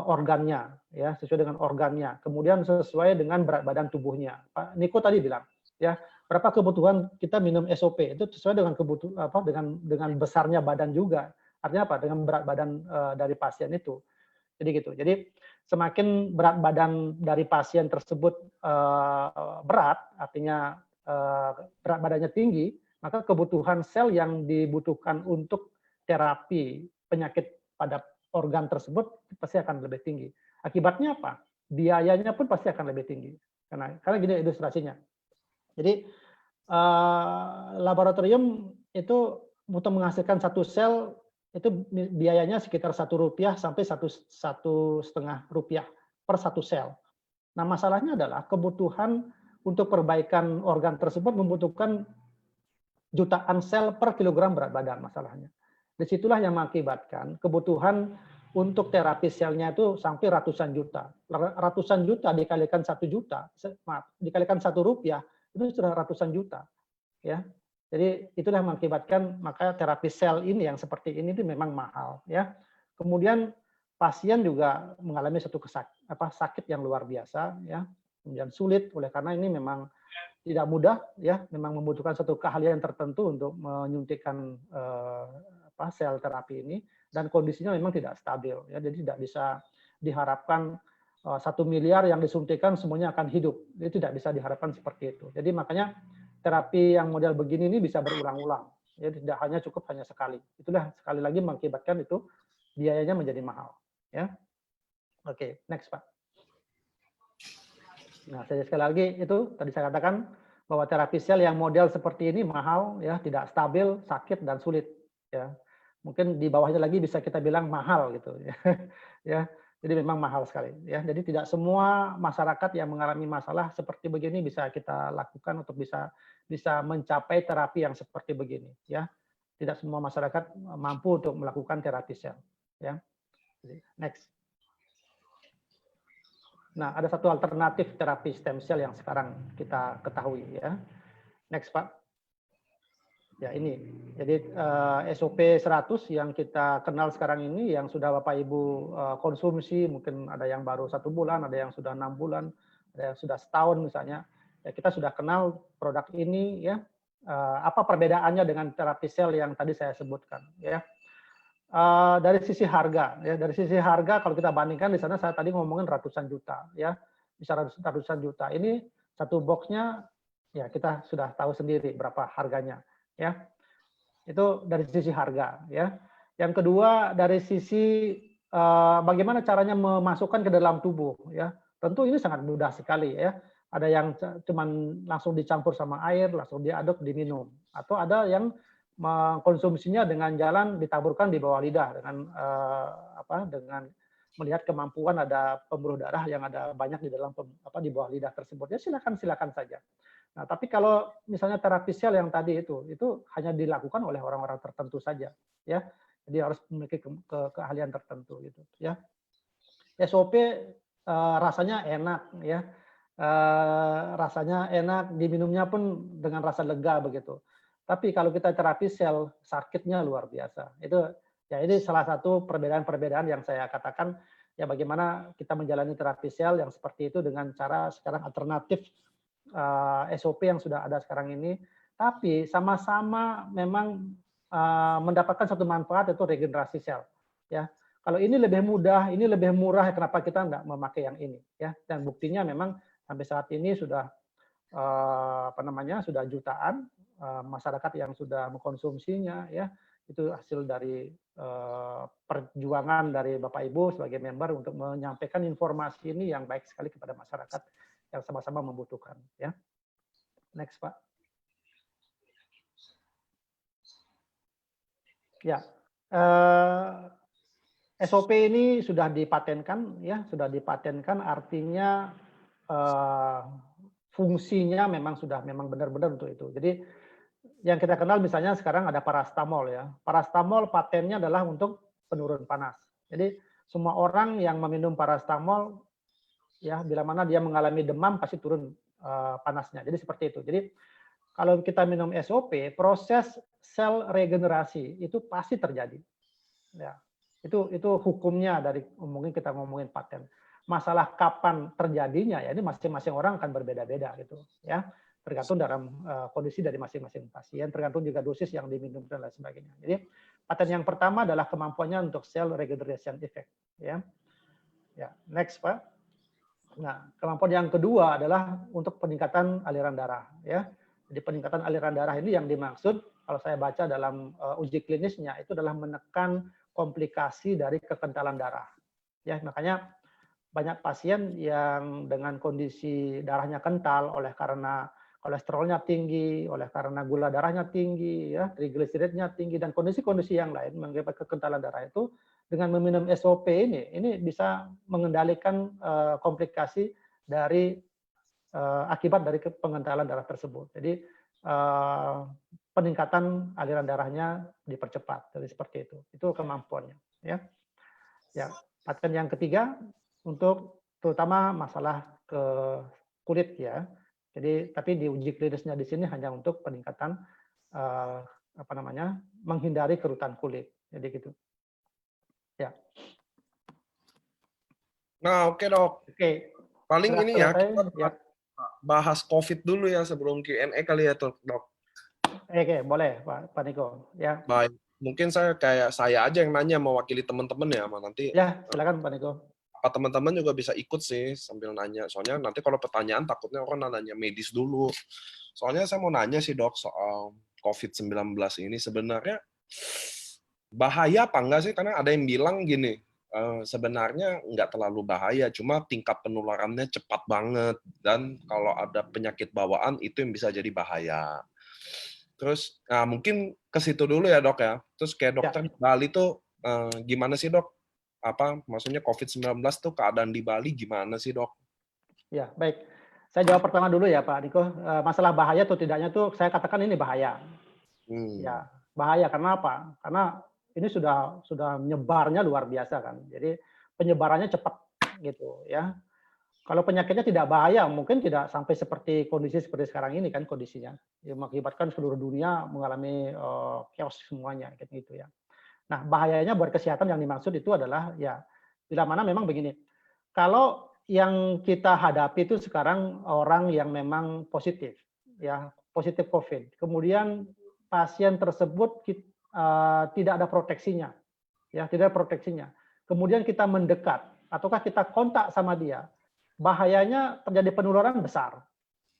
organnya, ya, sesuai dengan organnya. Kemudian sesuai dengan berat badan tubuhnya. Pak Niko tadi bilang, ya, berapa kebutuhan kita minum SOP itu sesuai dengan dengan besarnya badan juga. Artinya apa? Dengan berat badan dari pasien itu. Jadi gitu. Jadi semakin berat badan dari pasien tersebut berat, artinya berat badannya tinggi, maka kebutuhan sel yang dibutuhkan untuk terapi penyakit pada organ tersebut pasti akan lebih tinggi. Akibatnya apa? Biayanya pun pasti akan lebih tinggi. Karena gini ilustrasinya. Jadi laboratorium itu untuk menghasilkan satu sel itu biayanya sekitar Rp1 sampai Rp1,5 per satu sel. Nah, masalahnya adalah kebutuhan untuk perbaikan organ tersebut membutuhkan jutaan sel per kilogram berat badan masalahnya. Disitulah yang mengakibatkan kebutuhan untuk terapi selnya itu sampai ratusan juta. Ratusan juta dikalikan 1 juta, maaf, dikalikan Rp1 itu sudah ratusan juta. Ya. Jadi itulah yang mengakibatkan maka terapi sel ini yang seperti ini itu memang mahal. Ya. Kemudian pasien juga mengalami satu sakit yang luar biasa. Ya. Kemudian sulit, oleh karena ini memang tidak mudah, ya, memang membutuhkan satu keahlian tertentu untuk menyuntikkan sel terapi ini, dan kondisinya memang tidak stabil, ya, jadi tidak bisa diharapkan 1 miliar yang disuntikan semuanya akan hidup, itu tidak bisa diharapkan seperti itu. Jadi makanya terapi yang model begini ini bisa berulang-ulang, ya, tidak hanya cukup hanya sekali. Itulah sekali lagi mengakibatkan itu biayanya menjadi mahal, ya. Oke, next Pak. Nah, sekali lagi itu tadi saya katakan bahwa terapi sel yang model seperti ini mahal, ya, tidak stabil, sakit dan sulit, ya. Mungkin di bawahnya lagi bisa kita bilang mahal gitu, ya. Ya, jadi memang mahal sekali, ya. Jadi tidak semua masyarakat yang mengalami masalah seperti begini bisa kita lakukan untuk bisa mencapai terapi yang seperti begini, ya. Tidak semua masyarakat mampu untuk melakukan terapi sel, ya. Next. Nah, ada satu alternatif terapi stem cell yang sekarang kita ketahui ya. Next, Pak. Ya, ini. Jadi SOP 100 yang kita kenal sekarang ini yang sudah Bapak Ibu konsumsi, mungkin ada yang baru 1 bulan, ada yang sudah 6 bulan, ada yang sudah setahun misalnya. Ya, kita sudah kenal produk ini ya. Apa perbedaannya dengan terapi sel yang tadi saya sebutkan ya. Dari sisi harga ya, dari sisi harga kalau kita bandingkan di sana saya tadi ngomongin ratusan juta ya, bisa ratusan juta. Ini satu boxnya ya kita sudah tahu sendiri berapa harganya ya. Itu dari sisi harga ya. Yang kedua dari sisi bagaimana caranya memasukkan ke dalam tubuh ya. Tentu ini sangat mudah sekali ya. Ada yang cuman langsung dicampur sama air, langsung diaduk, diminum. Atau ada yang mengkonsumsinya dengan jalan ditaburkan di bawah lidah dengan melihat kemampuan ada pembuluh darah yang ada banyak di dalam di bawah lidah tersebut. Ya silakan saja. Nah, tapi kalau misalnya terapi sel yang tadi itu hanya dilakukan oleh orang-orang tertentu saja, ya. Jadi harus memiliki keahlian tertentu gitu, ya. SOP rasanya enak, ya. Rasanya enak, diminumnya pun dengan rasa lega begitu. Tapi kalau kita terapi sel, sakitnya luar biasa. Itu ya ini salah satu perbedaan-perbedaan yang saya katakan ya bagaimana kita menjalani terapi sel yang seperti itu dengan cara sekarang alternatif SOP yang sudah ada sekarang ini, tapi sama-sama memang mendapatkan satu manfaat yaitu regenerasi sel. Ya, kalau ini lebih mudah, ini lebih murah, kenapa kita nggak memakai yang ini? Ya, dan buktinya memang sampai saat ini sudah sudah jutaan masyarakat yang sudah mengkonsumsinya. Ya, itu hasil dari perjuangan dari Bapak Ibu sebagai member untuk menyampaikan informasi ini yang baik sekali kepada masyarakat yang sama-sama membutuhkan. Ya, next Pak. Ya, SOP ini sudah dipatenkan, ya sudah dipatenkan, artinya fungsinya memang benar-benar untuk itu. Jadi yang kita kenal misalnya sekarang ada paracetamol ya. Paracetamol patennya adalah untuk penurun panas. Jadi semua orang yang meminum paracetamol ya bila mana dia mengalami demam pasti turun panasnya. Jadi seperti itu. Jadi kalau kita minum SOP, proses sel regenerasi itu pasti terjadi. Ya, itu hukumnya dari mungkin kita ngomongin paten. Masalah kapan terjadinya ya ini masing-masing orang akan berbeda-beda gitu ya. Tergantung dalam kondisi dari masing-masing pasien, tergantung juga dosis yang diminum dan lain sebagainya. Jadi paten yang pertama adalah kemampuannya untuk cell regeneration effect ya. Ya, next Pak. Nah, kemampuan yang kedua adalah untuk peningkatan aliran darah ya. Jadi peningkatan aliran darah ini yang dimaksud kalau saya baca dalam uji klinisnya itu adalah menekan komplikasi dari kekentalan darah. Ya, makanya banyak pasien yang dengan kondisi darahnya kental oleh karena kolesterolnya tinggi, oleh karena gula darahnya tinggi, ya, trigliseridnya tinggi dan kondisi-kondisi yang lain mengakibatkan kekentalan darah itu dengan meminum SOP ini bisa mengendalikan komplikasi dari akibat dari pengentalan darah tersebut. Jadi peningkatan aliran darahnya dipercepat. Jadi seperti itu. Itu kemampuannya. Ya. Ya. Paten yang ketiga untuk terutama masalah ke kulit ya. Jadi tapi di uji klinisnya di sini hanya untuk peningkatan menghindari kerutan kulit. Jadi gitu. Ya.
Nah, oke dok.
Oke.
Paling ini ya, kita
ya.
bahas COVID dulu ya sebelum Q&A kali ya dok.
Oke, boleh Pak Niko. Ya.
Baik. Mungkin saya aja yang nanya mewakili teman-teman ya, nanti.
Ya, silakan Pak Niko.
Apa teman-teman juga bisa ikut sih sambil nanya. Soalnya nanti kalau pertanyaan takutnya orang nanya medis dulu. Soalnya saya mau nanya sih dok soal COVID-19 ini sebenarnya bahaya apa enggak sih? Karena ada yang bilang gini, sebenarnya nggak terlalu bahaya, cuma tingkat penularannya cepat banget. Dan kalau ada penyakit bawaan itu yang bisa jadi bahaya. Terus mungkin ke situ dulu ya dok ya. Terus kayak dokter di Bali tuh gimana sih dok? Maksudnya COVID-19 tuh keadaan di Bali gimana sih dok?
Ya, baik. Saya jawab pertama dulu ya Pak Niko. Masalah bahaya atau tidaknya tuh saya katakan ini bahaya. Ya, bahaya karena apa? Karena ini sudah menyebarnya luar biasa kan. Jadi penyebarannya cepat gitu ya. Kalau penyakitnya tidak bahaya, mungkin tidak sampai seperti kondisi seperti sekarang ini kan kondisinya. Ya, mengakibatkan seluruh dunia mengalami chaos semuanya gitu ya. Nah, bahayanya buat kesehatan yang dimaksud itu adalah ya bila mana memang begini. Kalau yang kita hadapi itu sekarang orang yang memang positif ya, positif COVID. Kemudian pasien tersebut tidak ada proteksinya, ya, tidak ada proteksinya. Kemudian kita mendekat ataukah kita kontak sama dia, bahayanya terjadi penularan besar.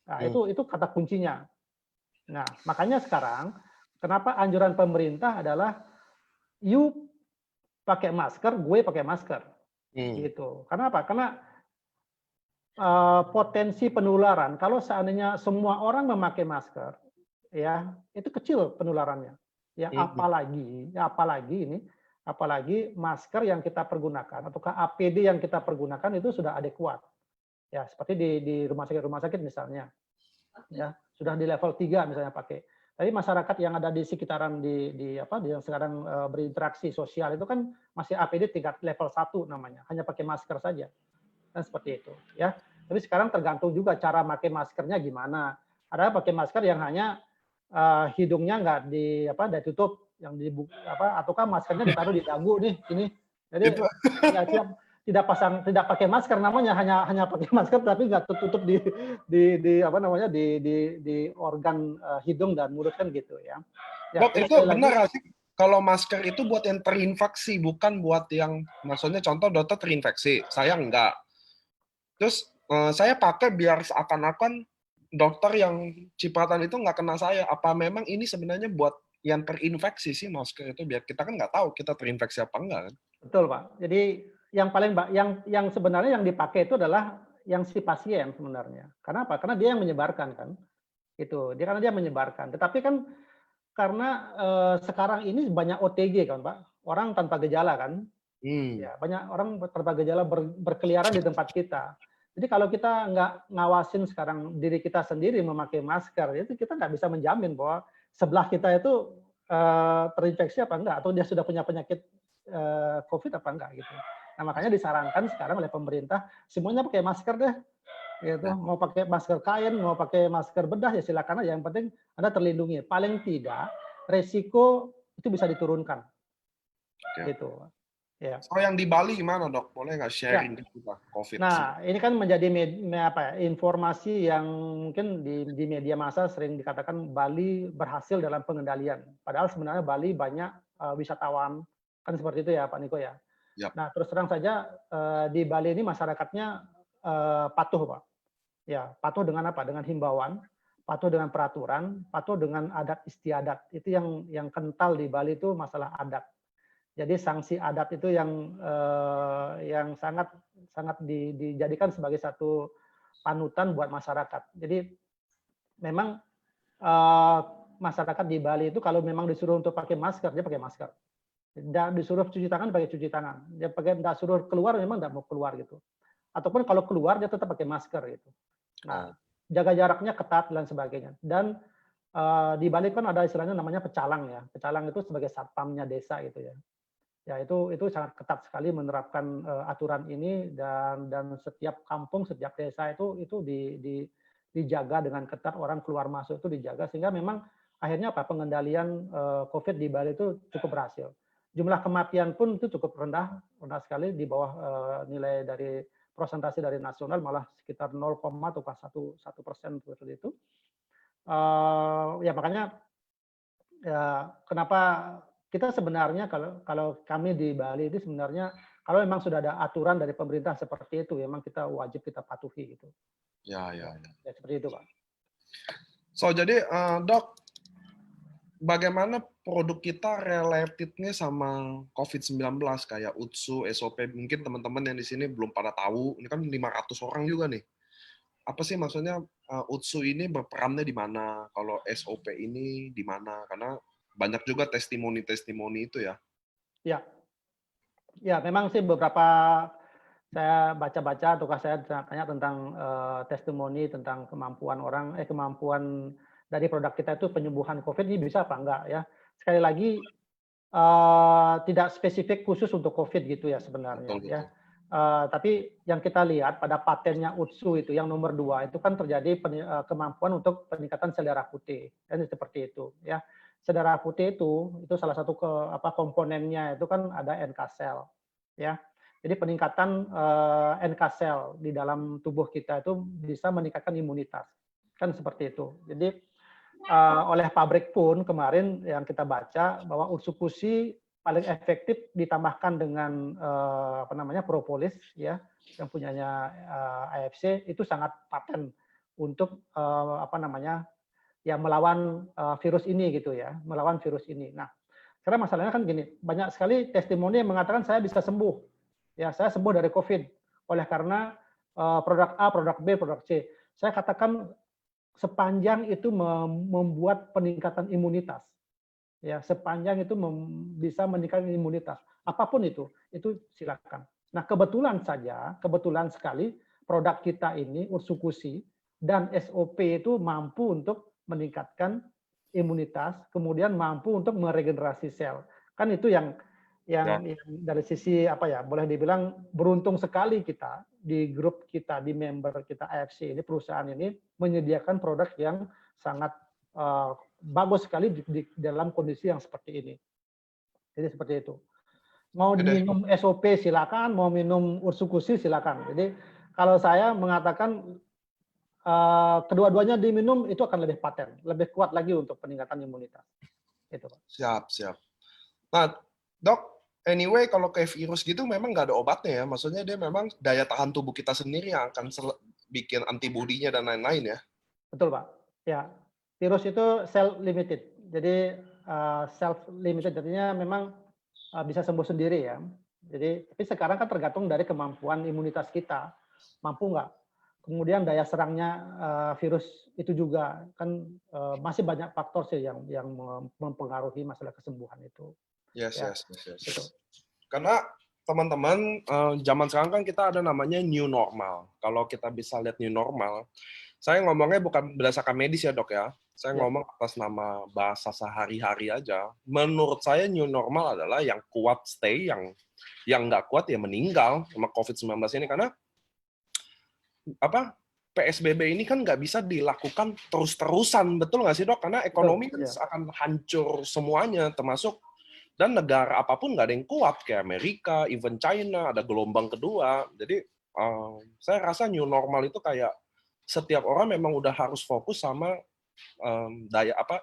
Nah, itu kata kuncinya. Nah, makanya sekarang kenapa anjuran pemerintah adalah you pakai masker, gue pakai masker. Gitu. Karena apa? Karena potensi penularan kalau seandainya semua orang memakai masker, ya, itu kecil penularannya. Ya, apalagi masker yang kita pergunakan ataukah APD yang kita pergunakan itu sudah adekuat. Ya, seperti di rumah sakit misalnya. Ya, sudah di level 3 misalnya pakai. Tapi masyarakat yang ada di sekitaran yang sekarang berinteraksi sosial itu kan masih APD tingkat level 1 namanya, hanya pakai masker saja. Kan seperti itu, ya. Tapi sekarang tergantung juga cara pakai maskernya gimana. Ada pakai masker yang hanya hidungnya nggak ditutup, yang ataukah maskernya ditaruh di dagu nih, ini. Jadi ya, tidak pakai masker namanya, hanya pakai masker tapi nggak tertutup di organ hidung dan mulut kan gitu ya.
Dok, itu benar nggak sih? Kalau masker itu buat yang terinfeksi, bukan buat yang, maksudnya contoh dokter terinfeksi, saya enggak. Terus saya pakai biar seakan-akan dokter yang cipratan itu nggak kena saya. Apa memang ini sebenarnya buat yang terinfeksi sih masker itu, biar kita kan nggak tahu kita terinfeksi apa enggak kan?
Betul Pak. Jadi yang sebenarnya yang dipakai itu adalah yang si pasien sebenarnya. Karena apa? Karena dia yang menyebarkan kan. Itu. Karena dia menyebarkan. Tetapi kan karena sekarang ini banyak OTG kan Pak. Orang tanpa gejala kan. Ya, banyak orang tanpa gejala berkeliaran di tempat kita. Jadi kalau kita nggak ngawasin sekarang diri kita sendiri memakai masker, itu kita nggak bisa menjamin bahwa sebelah kita itu terinfeksi apa enggak, atau dia sudah punya penyakit COVID apa enggak gitu. Nah, makanya disarankan sekarang oleh pemerintah semuanya pakai masker deh. Gitu. Mau pakai masker kain, mau pakai masker bedah ya silakan aja. Yang penting Anda terlindungi. Paling tidak resiko itu bisa diturunkan. Gitu. Ya.
So yang di Bali gimana dok? Boleh nggak sharing ke kita COVID?
Nah, ini kan menjadi informasi yang mungkin di media massa sering dikatakan Bali berhasil dalam pengendalian. Padahal sebenarnya Bali banyak wisatawan, kan seperti itu ya Pak Niko ya.
Yep.
Nah, terus terang saja di Bali ini masyarakatnya patuh Pak. Ya, patuh dengan apa? Dengan himbauan, patuh dengan peraturan, patuh dengan adat istiadat. Itu yang kental di Bali itu masalah adat. Jadi sanksi adat itu yang sangat dijadikan sebagai satu panutan buat masyarakat. Jadi memang masyarakat di Bali itu kalau memang disuruh untuk pakai masker, dia pakai masker. Dan disuruh cuci tangan, pakai cuci tangan. Dia nggak suruh keluar, memang nggak mau keluar gitu. Ataupun kalau keluar dia tetap pakai masker gitu. Nah, jaga jaraknya ketat dan sebagainya. Dan di Bali kan ada istilahnya namanya pecalang ya. Pecalang itu sebagai satpamnya desa gitu ya. Ya itu sangat ketat sekali menerapkan aturan ini dan setiap kampung, setiap desa itu dijaga dengan ketat, orang keluar masuk itu dijaga sehingga memang akhirnya pengendalian COVID di Bali itu cukup berhasil. Jumlah kematian pun itu cukup rendah sekali di bawah nilai dari persentase dari nasional malah sekitar 0,1% seperti itu. Ya makanya ya kenapa kita sebenarnya kalau kami di Bali itu sebenarnya kalau memang sudah ada aturan dari pemerintah seperti itu, memang kita wajib kita patuhi gitu.
Ya.
Seperti itu Pak.
So jadi dok, bagaimana produk kita relatednya sama COVID-19 kayak UTSU, SOP? Mungkin teman-teman yang di sini belum pada tahu. Ini kan 500 orang juga nih. Apa sih maksudnya UTSU ini berperannya di mana? Kalau SOP ini di mana? Karena banyak juga testimoni itu ya.
Ya, memang sih beberapa saya baca-baca atau saya tanya tentang testimoni tentang kemampuan dari produk kita itu penyembuhan COVID ini bisa apa enggak ya. Sekali lagi tidak spesifik khusus untuk COVID gitu ya sebenarnya.
Betul.
Ya. Tapi yang kita lihat pada patennya UTSU itu yang nomor 2 itu kan terjadi kemampuan untuk peningkatan sel darah putih, kan seperti itu ya. Sel darah putih itu salah satu komponennya itu kan ada NK sel ya. Jadi peningkatan NK sel di dalam tubuh kita itu bisa meningkatkan imunitas, kan seperti itu. Jadi oleh pabrik pun kemarin yang kita baca bahwa ursukusi paling efektif ditambahkan dengan propolis ya yang punyanya AFC itu sangat paten untuk ya melawan virus ini gitu ya, melawan virus ini. Nah, sekarang masalahnya kan gini, banyak sekali testimoni yang mengatakan saya bisa sembuh. Ya, saya sembuh dari COVID oleh karena produk A, produk B, produk C. Saya katakan sepanjang itu membuat peningkatan imunitas. Ya, sepanjang itu bisa meningkatkan imunitas. Apapun itu silakan. Nah, kebetulan sekali produk kita ini Ursukusi dan SOP itu mampu untuk meningkatkan imunitas, kemudian mampu untuk meregenerasi sel. Kan itu yang dari sisi boleh dibilang beruntung sekali kita di grup kita, di member kita AFC ini, perusahaan ini menyediakan produk yang sangat bagus sekali di dalam kondisi yang seperti ini. Jadi seperti itu. Mau minum SOP silakan, mau minum Ursukusi silakan. Jadi kalau saya mengatakan kedua-duanya diminum itu akan lebih paten, lebih kuat lagi untuk peningkatan imunitas. Itu, Pak.
Siap. Nah, Dok, anyway kalau kayak virus gitu memang nggak ada obatnya ya. Maksudnya dia memang daya tahan tubuh kita sendiri yang akan bikin antibodinya dan lain-lain ya.
Betul, Pak. Ya, virus itu cell limited. Jadi self limited artinya memang bisa sembuh sendiri ya. Jadi tapi sekarang kan tergantung dari kemampuan imunitas kita. Mampu nggak? Kemudian daya serangnya virus itu juga kan masih banyak faktor sih yang mempengaruhi masalah kesembuhan itu.
Yes.
Gitu.
Karena teman-teman zaman sekarang kan kita ada namanya new normal. Kalau kita bisa lihat new normal, saya ngomongnya bukan berdasarkan medis ya, Dok ya. Saya ngomong atas nama bahasa sehari-hari aja. Menurut saya new normal adalah yang kuat stay, yang nggak kuat ya meninggal sama COVID-19 ini. Karena PSBB ini kan nggak bisa dilakukan terus-terusan, betul nggak sih, Dok? Karena ekonomi kan akan hancur semuanya, termasuk dan negara apapun nggak ada yang kuat kayak Amerika, even China ada gelombang kedua. Jadi saya rasa new normal itu kayak setiap orang memang udah harus fokus sama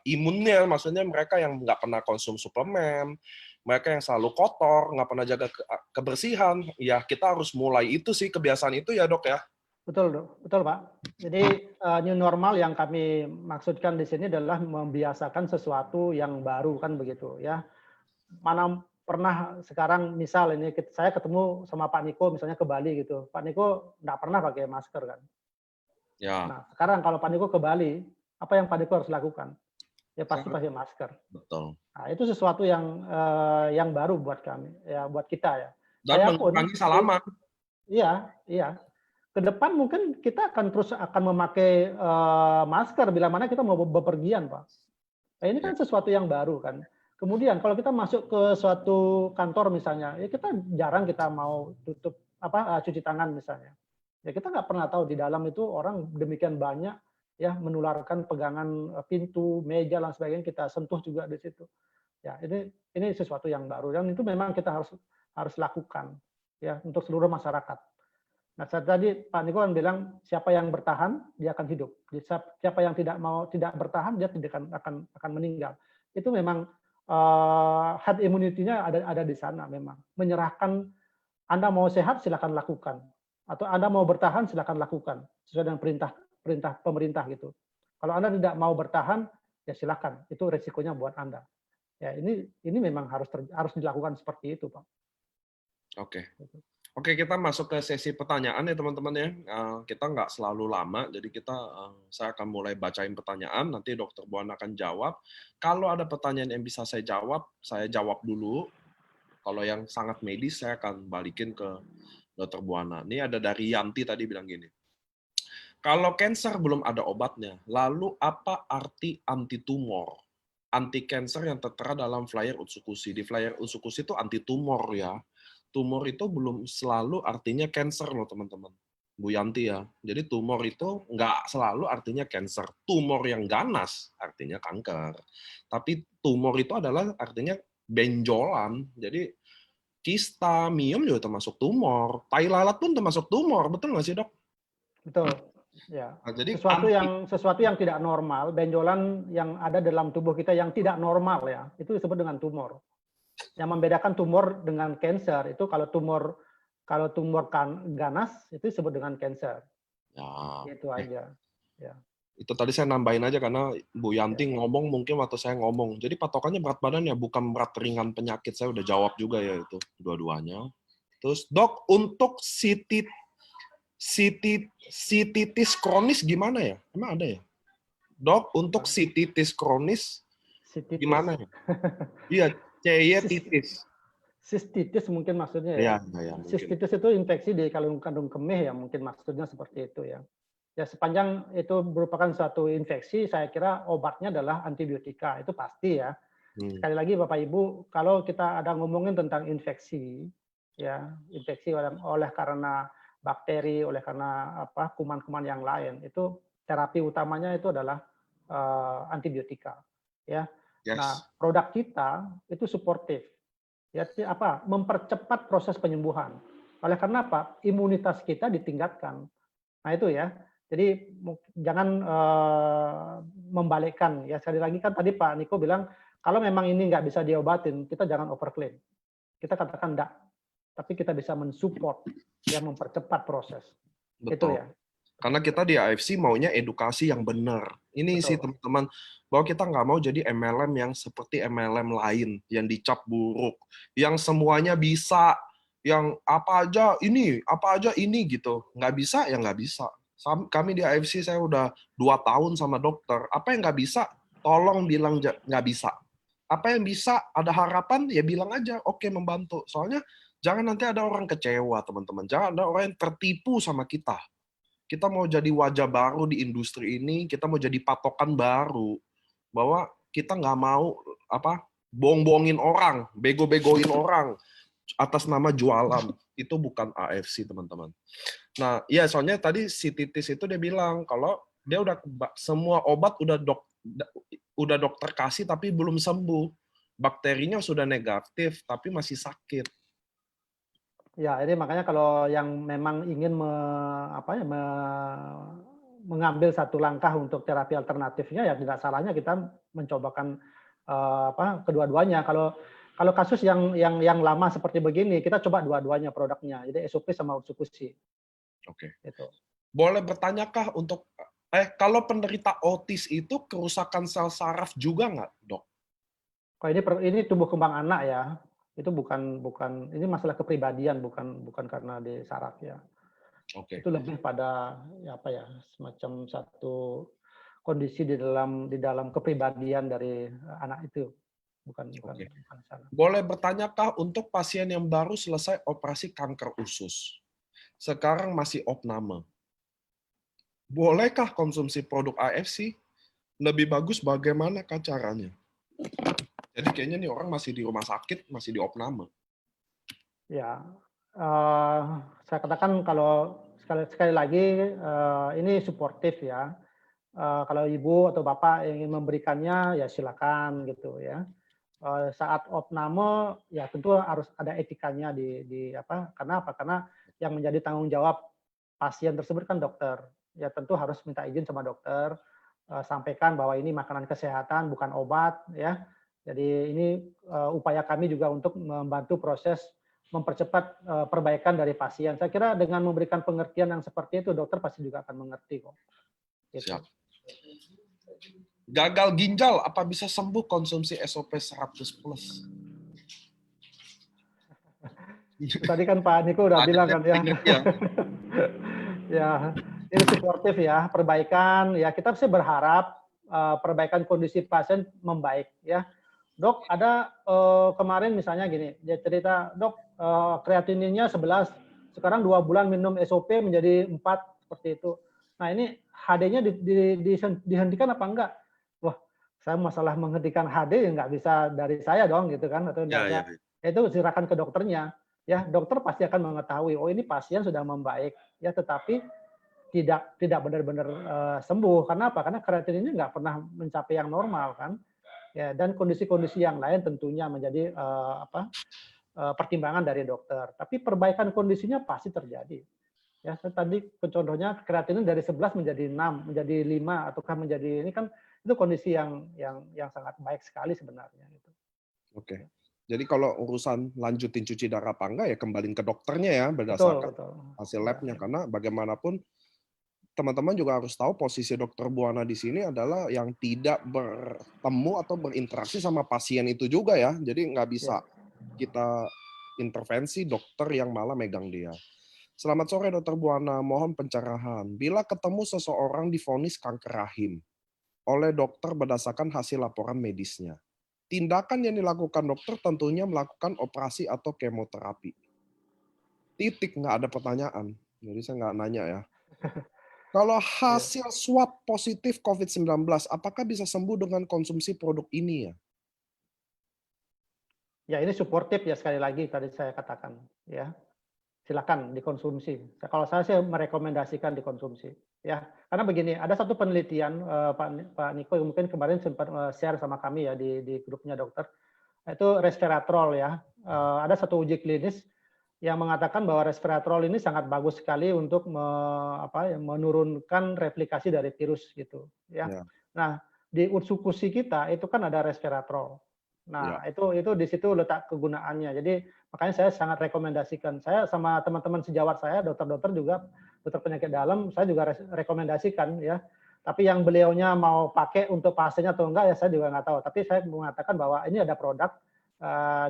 imunnya, maksudnya mereka yang nggak pernah konsum suplemen, mereka yang selalu kotor, nggak pernah jaga kebersihan, ya kita harus mulai itu sih, kebiasaan itu ya, Dok ya.
Betul Pak. Jadi new normal yang kami maksudkan di sini adalah membiasakan sesuatu yang baru kan begitu ya. Mana pernah sekarang misal ini saya ketemu sama Pak Niko misalnya ke Bali gitu. Pak Niko nggak pernah pakai masker kan.
Ya.
Nah sekarang kalau Pak Niko ke Bali, apa yang Pak Niko harus lakukan? Ya pasti pakai masker.
Betul.
Nah, itu sesuatu yang baru buat kami, ya buat kita ya.
Dan mengurangi salaman.
Iya. Ke depan mungkin kita akan terus memakai masker bila mana kita mau bepergian, Pak. Nah, ini kan sesuatu yang baru kan. Kemudian kalau kita masuk ke suatu kantor misalnya, ya kita jarang kita mau tutup cuci tangan misalnya. Ya kita nggak pernah tahu di dalam itu orang demikian banyak ya menularkan pegangan pintu, meja dan sebagainya, kita sentuh juga di situ. Ya ini sesuatu yang baru dan itu memang kita harus lakukan ya untuk seluruh masyarakat. Nah, tadi Pak Niko kan bilang siapa yang bertahan dia akan hidup. Siapa yang tidak bertahan dia tidak akan meninggal. Itu memang herd immunity-nya ada di sana memang. Menyerahkan Anda mau sehat silakan lakukan atau Anda mau bertahan silakan lakukan sesuai dengan perintah pemerintah gitu. Kalau Anda tidak mau bertahan ya silakan. Itu resikonya buat Anda. Ya, ini memang harus dilakukan seperti itu, Pak.
Oke, kita masuk ke sesi pertanyaan ya teman-teman ya. Kita nggak selalu lama, jadi saya akan mulai bacain pertanyaan, nanti Dr. Buana akan jawab. Kalau ada pertanyaan yang bisa saya jawab dulu. Kalau yang sangat medis, saya akan balikin ke Dr. Buana. Ini ada dari Yanti tadi bilang gini. Kalau cancer belum ada obatnya, lalu apa arti anti-tumor? Anti-cancer yang tertera dalam flyer Utsukushi. Di flyer Utsukushi itu anti-tumor ya. tumor itu belum selalu artinya cancer loh teman-teman. Bu Yanti ya. Jadi tumor itu nggak selalu artinya cancer. Tumor yang ganas artinya kanker. Tapi tumor itu adalah artinya benjolan. Jadi kista, miom juga termasuk tumor. Tai lalat pun termasuk tumor. Betul nggak sih, Dok?
Betul. Ya.
Nah, jadi
Sesuatu yang tidak normal, benjolan yang ada dalam tubuh kita yang tidak normal ya, itu disebut dengan tumor. Yang membedakan tumor dengan cancer itu kalau tumor ganas itu disebut dengan cancer.
ya,
Itu aja. Ya.
itu tadi saya nambahin aja karena Bu Yanti
Ya.
ngomong mungkin waktu saya ngomong. Jadi patokannya berat badan ya bukan berat ringan penyakit. Saya udah jawab juga ya itu dua-duanya. Terus Dok, untuk sistitis kronis gimana ya? Emang ada ya? Dok, untuk sistitis kronis gimana ya? Iya, C-titis.
Sistitis mungkin maksudnya ya.
Ya, mungkin.
Sistitis itu infeksi di kandung kemih ya, mungkin maksudnya seperti itu ya. Ya sepanjang itu merupakan suatu infeksi, saya kira obatnya adalah antibiotika, itu pasti ya. Sekali lagi Bapak Ibu, kalau kita ada ngomongin tentang infeksi, ya infeksi oleh karena bakteri, oleh karena kuman-kuman yang lain, itu terapi utamanya itu adalah antibiotika. Ya.
Yes.
Nah, produk kita itu suportif. Ya, mempercepat proses penyembuhan. Oleh karena apa? Imunitas kita ditingkatkan. Nah itu ya. Jadi jangan membalikkan. Ya sekali lagi kan tadi Pak Niko bilang kalau memang ini nggak bisa diobatin, kita jangan overclaim. Kita katakan enggak, tapi kita bisa mensupport, ya mempercepat proses.
Betul.
Itu ya.
Karena kita di AFC maunya edukasi yang benar. Ini sih teman-teman, bahwa kita nggak mau jadi MLM yang seperti MLM lain, yang dicap buruk, yang semuanya bisa, yang apa aja ini gitu. Nggak bisa, ya nggak bisa. Kami di AFC saya udah 2 tahun sama dokter. Apa yang nggak bisa, tolong bilang nggak bisa. Apa yang bisa, ada harapan, ya bilang aja, oke membantu. Soalnya jangan nanti ada orang kecewa, teman-teman. Jangan ada orang yang tertipu sama kita. Kita mau jadi wajah baru di industri ini, kita mau jadi patokan baru bahwa kita nggak mau bohong-bohongin orang, bego-begoin orang atas nama jualan. Itu bukan AFC, teman-teman. Nah, ya soalnya tadi si Titis itu dia bilang kalau dia udah semua obat udah dokter kasih tapi belum sembuh. Bakterinya sudah negatif tapi masih sakit.
Ya, ini makanya kalau yang memang ingin mengambil satu langkah untuk terapi alternatifnya, ya tidak salahnya kita mencobakan kedua-duanya. Kalau kasus yang lama seperti begini, kita coba dua-duanya produknya. Jadi SOP sama Otsukushi.
Oke.
Itu.
Boleh bertanyakah untuk kalau penderita autis itu kerusakan sel saraf juga nggak, Dok?
Kalau ini tumbuh kembang anak ya. Itu bukan ini masalah kepribadian, bukan karena di saraf ya.
Okay.
Itu lebih pada semacam satu kondisi di dalam kepribadian dari anak itu, bukan sana.
Boleh bertanyakah untuk pasien yang baru selesai operasi kanker usus, sekarang masih opname, bolehkah konsumsi produk AFC? Lebih bagus bagaimanakah caranya? Jadi kayaknya nih orang masih di rumah sakit, masih di opname.
Ya, saya katakan kalau sekali lagi ini suportif ya. Kalau ibu atau bapak ingin memberikannya ya silakan gitu ya. Saat opname ya tentu harus ada etikanya karena apa? Karena yang menjadi tanggung jawab pasien tersebut kan dokter. Ya tentu harus minta izin sama dokter, sampaikan bahwa ini makanan kesehatan bukan obat ya. Jadi ini upaya kami juga untuk membantu proses mempercepat perbaikan dari pasien. Saya kira dengan memberikan pengertian yang seperti itu, dokter pasti juga akan mengerti kok. Gitu.
Siap. Gagal ginjal, apa bisa sembuh konsumsi SOP 100+?
Tadi kan Pak Niko udah bilang kan ya. Ya, ini suportif ya, perbaikan ya kita sih berharap perbaikan kondisi pasien membaik ya. Dok, ada kemarin misalnya gini, dia cerita, dok kreatininnya 11, sekarang 2 bulan minum SOP menjadi 4 seperti itu. Nah ini HD-nya dihentikan apa enggak? Wah, saya masalah menghentikan HD ya nggak bisa dari saya dong gitu kan, atau ya. Itu silakan ke dokternya. ya dokter pasti akan mengetahui, oh ini pasien sudah membaik, ya tetapi tidak benar-benar sembuh. Karena apa? Karena kreatininnya nggak pernah mencapai yang normal kan. Ya, dan kondisi-kondisi yang lain tentunya menjadi pertimbangan dari dokter. Tapi perbaikan kondisinya pasti terjadi. Ya, tadi contohnya kreatinin dari 11 menjadi 6, menjadi 5 ataukah menjadi ini kan itu kondisi yang sangat baik sekali sebenarnya gitu.
Oke. Jadi kalau urusan lanjutin cuci darah apa enggak ya kembaliin ke dokternya ya
Betul,
berdasarkan
betul.
hasil
Ya,
labnya
ya.
karena bagaimanapun teman-teman juga harus tahu posisi dokter Buana di sini adalah yang tidak bertemu atau berinteraksi sama pasien itu juga ya. Jadi nggak bisa
Ya.
kita intervensi dokter yang malah megang dia. Selamat sore Dokter Buana, mohon pencerahan. Bila ketemu seseorang divonis kanker rahim oleh dokter berdasarkan hasil laporan medisnya, tindakan yang dilakukan dokter tentunya melakukan operasi atau kemoterapi. Titik, nggak ada pertanyaan. Jadi saya nggak nanya ya. Kalau
Ya.
hasil swab positif COVID-19, apakah bisa sembuh dengan konsumsi produk ini ya?
Ya, ini suportif ya sekali lagi tadi saya katakan ya. Silakan dikonsumsi. Kalau saya sih merekomendasikan dikonsumsi ya. Karena begini, ada satu penelitian Pak Niko yang mungkin kemarin sempat share sama kami ya di grupnya dokter. Itu resveratrol ya. Ada satu uji klinis yang mengatakan bahwa resveratrol ini sangat bagus sekali untuk menurunkan replikasi dari virus gitu ya.
Ya,
Nah, di ursukusi kita itu kan ada resveratrol.
ya.
Nah, itu di situ letak kegunaannya. Jadi makanya saya sangat rekomendasikan. Saya sama teman-teman sejawat saya, dokter-dokter juga, dokter penyakit dalam, saya juga rekomendasikan ya. Tapi yang beliaunya mau pakai untuk pasiennya atau enggak ya saya juga nggak tahu. Tapi saya mengatakan bahwa ini ada produk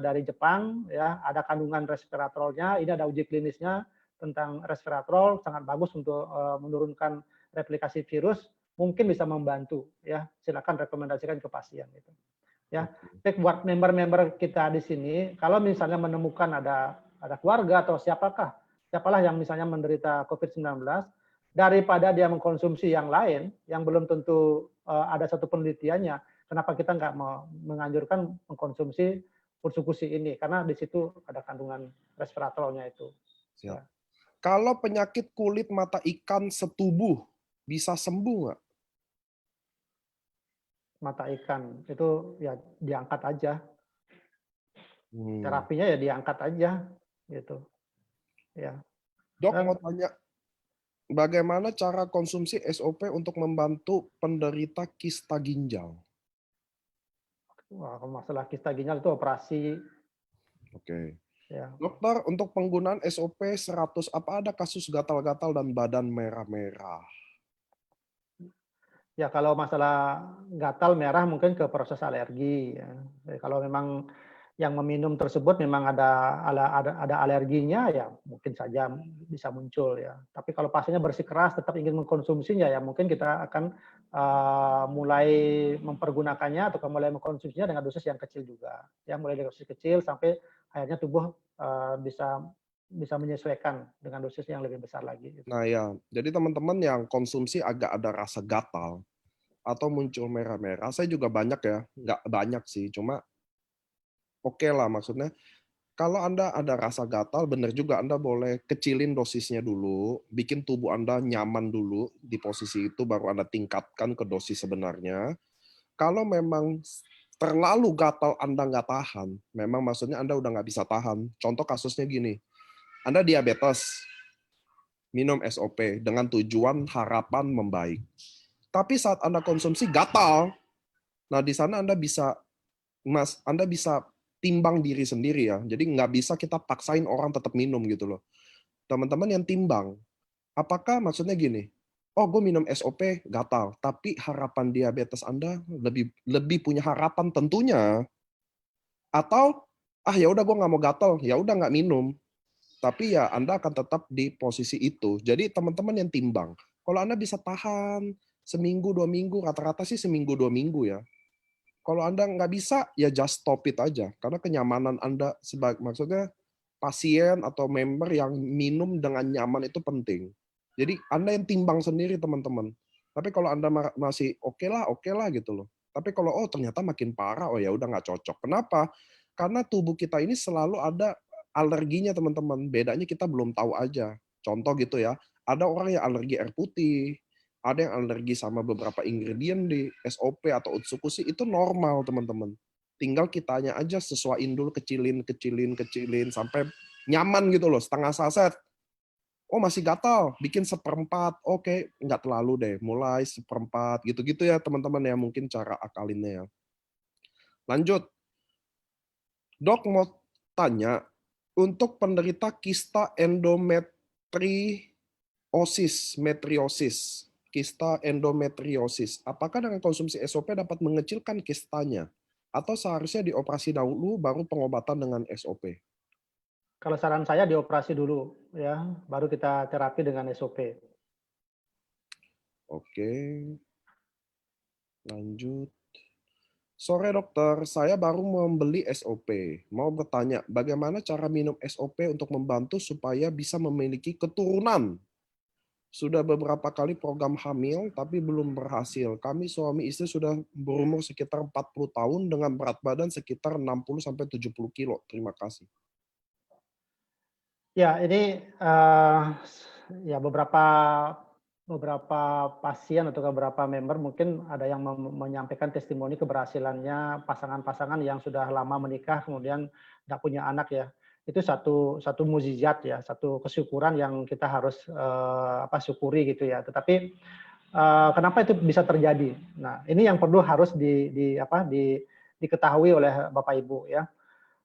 dari Jepang ya, ada kandungan resveratrolnya, ini ada uji klinisnya tentang resveratrol, sangat bagus untuk menurunkan replikasi virus, mungkin bisa membantu ya. Silakan rekomendasikan ke pasien gitu. Ya, baik buat member-member kita di sini, kalau misalnya menemukan ada keluarga atau siapalah yang misalnya menderita COVID-19, daripada dia mengkonsumsi yang lain yang belum tentu ada satu penelitiannya, kenapa kita nggak mau menganjurkan mengkonsumsi ursukusi ini karena di situ ada kandungan resveratrolnya itu.
Siap.
Ya.
Kalau penyakit kulit mata ikan setubuh, bisa sembuh nggak?
Mata ikan itu ya diangkat aja,
Hmm.
terapinya ya diangkat aja gitu. Ya.
Dok mau
Dan
tanya, bagaimana cara konsumsi SOP untuk membantu penderita kista ginjal?
wah, kalau masalah kista ginjal itu operasi
Oke.
ya.
Dokter, untuk penggunaan SOP 100, apa ada kasus gatal-gatal dan badan merah-merah?
Ya kalau masalah gatal merah mungkin ke proses alergi ya. Jadi kalau memang yang meminum tersebut memang ada alerginya ya mungkin saja bisa muncul ya. Tapi kalau pasiennya bersikeras tetap ingin mengkonsumsinya ya mungkin kita akan mulai mempergunakannya atau mulai mengkonsumsinya dengan dosis yang kecil juga. Ya mulai dari dosis kecil sampai akhirnya tubuh bisa menyesuaikan dengan dosis yang lebih besar lagi gitu.
Nah ya, jadi teman-teman yang konsumsi agak ada rasa gatal atau muncul merah-merah, saya juga banyak ya, nggak banyak sih, cuma oke lah maksudnya. Kalau Anda ada rasa gatal, benar juga Anda boleh kecilin dosisnya dulu, bikin tubuh Anda nyaman dulu di posisi itu, baru Anda tingkatkan ke dosis sebenarnya. Kalau memang terlalu gatal Anda nggak tahan, memang maksudnya Anda udah nggak bisa tahan. Contoh kasusnya gini, Anda diabetes, minum SOP dengan tujuan harapan membaik. Tapi saat Anda konsumsi gatal, nah di sana Anda bisa timbang diri sendiri ya. Jadi nggak bisa kita paksain orang tetap minum gitu loh. Teman-teman yang timbang, apakah maksudnya gini, oh gue minum SOP gatal, tapi harapan diabetes Anda lebih lebih punya harapan tentunya, atau ah ya udah gue nggak mau gatal, ya udah nggak minum, tapi ya Anda akan tetap di posisi itu. Jadi teman-teman yang timbang, kalau Anda bisa tahan seminggu 2 minggu, rata-rata sih seminggu 2 minggu ya. Kalau Anda nggak bisa, ya just stop it aja. Karena kenyamanan Anda, maksudnya pasien atau member yang minum dengan nyaman itu penting. Jadi Anda yang timbang sendiri teman-teman. Tapi kalau Anda masih oke lah gitu loh. Tapi kalau oh ternyata makin parah, oh ya udah nggak cocok. Kenapa? Karena tubuh kita ini selalu ada alerginya teman-teman. Bedanya kita belum tahu aja. Contoh gitu ya, ada orang yang alergi air putih, ada yang alergi sama beberapa ingredient di SOP atau Otsukushi, itu normal teman-teman. Tinggal kitanya aja sesuaiin dulu, kecilin sampai nyaman gitu loh, setengah saset. Oh masih gatal, bikin seperempat, oke nggak terlalu deh, mulai seperempat gitu-gitu ya teman-teman ya, mungkin cara akalinnya ya. Lanjut, dok mau tanya, untuk penderita kista metriosis, kista endometriosis, apakah dengan konsumsi SOP dapat mengecilkan kistanya? Atau seharusnya dioperasi dahulu baru pengobatan dengan SOP?
Kalau saran saya dioperasi dulu ya, baru kita terapi dengan SOP.
Oke, lanjut. Sore dokter, saya baru membeli SOP. Mau bertanya, bagaimana cara minum SOP untuk membantu supaya bisa memiliki keturunan? Sudah beberapa kali program hamil, tapi belum berhasil. Kami suami istri sudah berumur sekitar 40 tahun dengan berat badan sekitar 60-70 kilo. Terima kasih.
Ya, ini ya beberapa pasien atau beberapa member mungkin ada yang menyampaikan testimoni keberhasilannya pasangan-pasangan yang sudah lama menikah kemudian tidak punya anak ya. Itu satu mukjizat ya, satu kesyukuran yang kita harus syukuri gitu ya. Tetapi kenapa itu bisa terjadi? Nah, ini yang perlu harus diketahui oleh Bapak Ibu ya.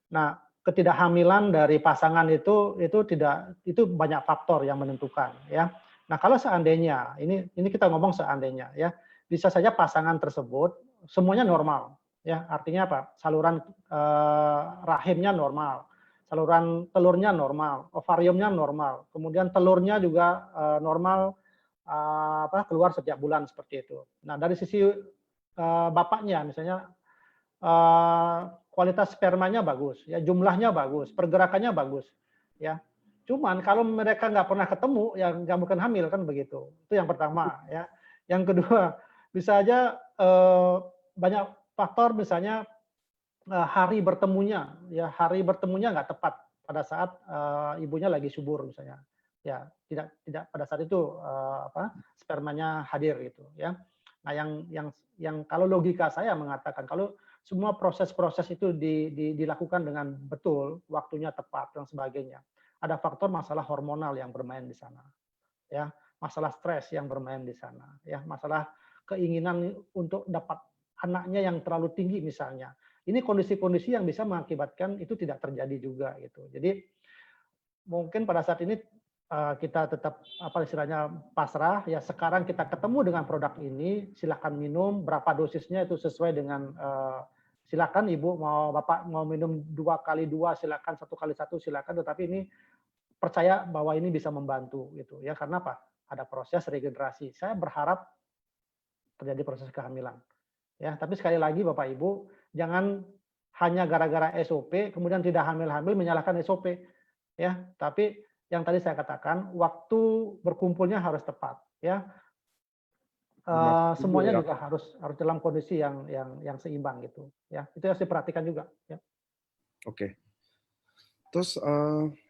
Nah, ketidakhamilan dari pasangan itu banyak faktor yang menentukan ya. Nah, kalau seandainya ini kita ngomong seandainya ya, bisa saja pasangan tersebut semuanya normal ya. Artinya apa? Saluran rahimnya normal, saluran telurnya normal, ovariumnya normal, kemudian telurnya juga normal keluar setiap bulan seperti itu. Nah, dari sisi bapaknya misalnya kualitas spermanya bagus, ya jumlahnya bagus, pergerakannya bagus, ya. Cuman kalau mereka nggak pernah ketemu, ya nggak mungkin hamil kan begitu. Itu yang pertama, ya. Yang kedua, bisa aja banyak faktor, misalnya hari bertemunya, ya hari bertemunya nggak tepat pada saat ibunya lagi subur misalnya, ya tidak pada saat itu spermanya hadir gitu, ya. Nah yang kalau logika saya mengatakan kalau semua proses-proses itu dilakukan dengan betul, waktunya tepat dan sebagainya. Ada faktor masalah hormonal yang bermain di sana, ya, masalah stres yang bermain di sana, ya, masalah keinginan untuk dapat anaknya yang terlalu tinggi misalnya. Ini kondisi-kondisi yang bisa mengakibatkan itu tidak terjadi juga gitu. Jadi mungkin pada saat ini kita tetap istilahnya pasrah ya, sekarang kita ketemu dengan produk ini, silakan minum, berapa dosisnya itu sesuai dengan silakan ibu mau bapak mau minum 2x2 silakan, 1x1 silakan, tetapi ini percaya bahwa ini bisa membantu gitu ya, karena apa? Ada proses regenerasi. Saya berharap terjadi proses kehamilan. Ya, tapi sekali lagi Bapak Ibu, jangan hanya gara-gara SOP kemudian tidak hamil-hamil menyalahkan SOP ya, tapi yang tadi saya katakan waktu berkumpulnya harus tepat ya. Semuanya juga harus dalam kondisi yang seimbang gitu ya. Itu harus diperhatikan juga ya.
Oke. Terus,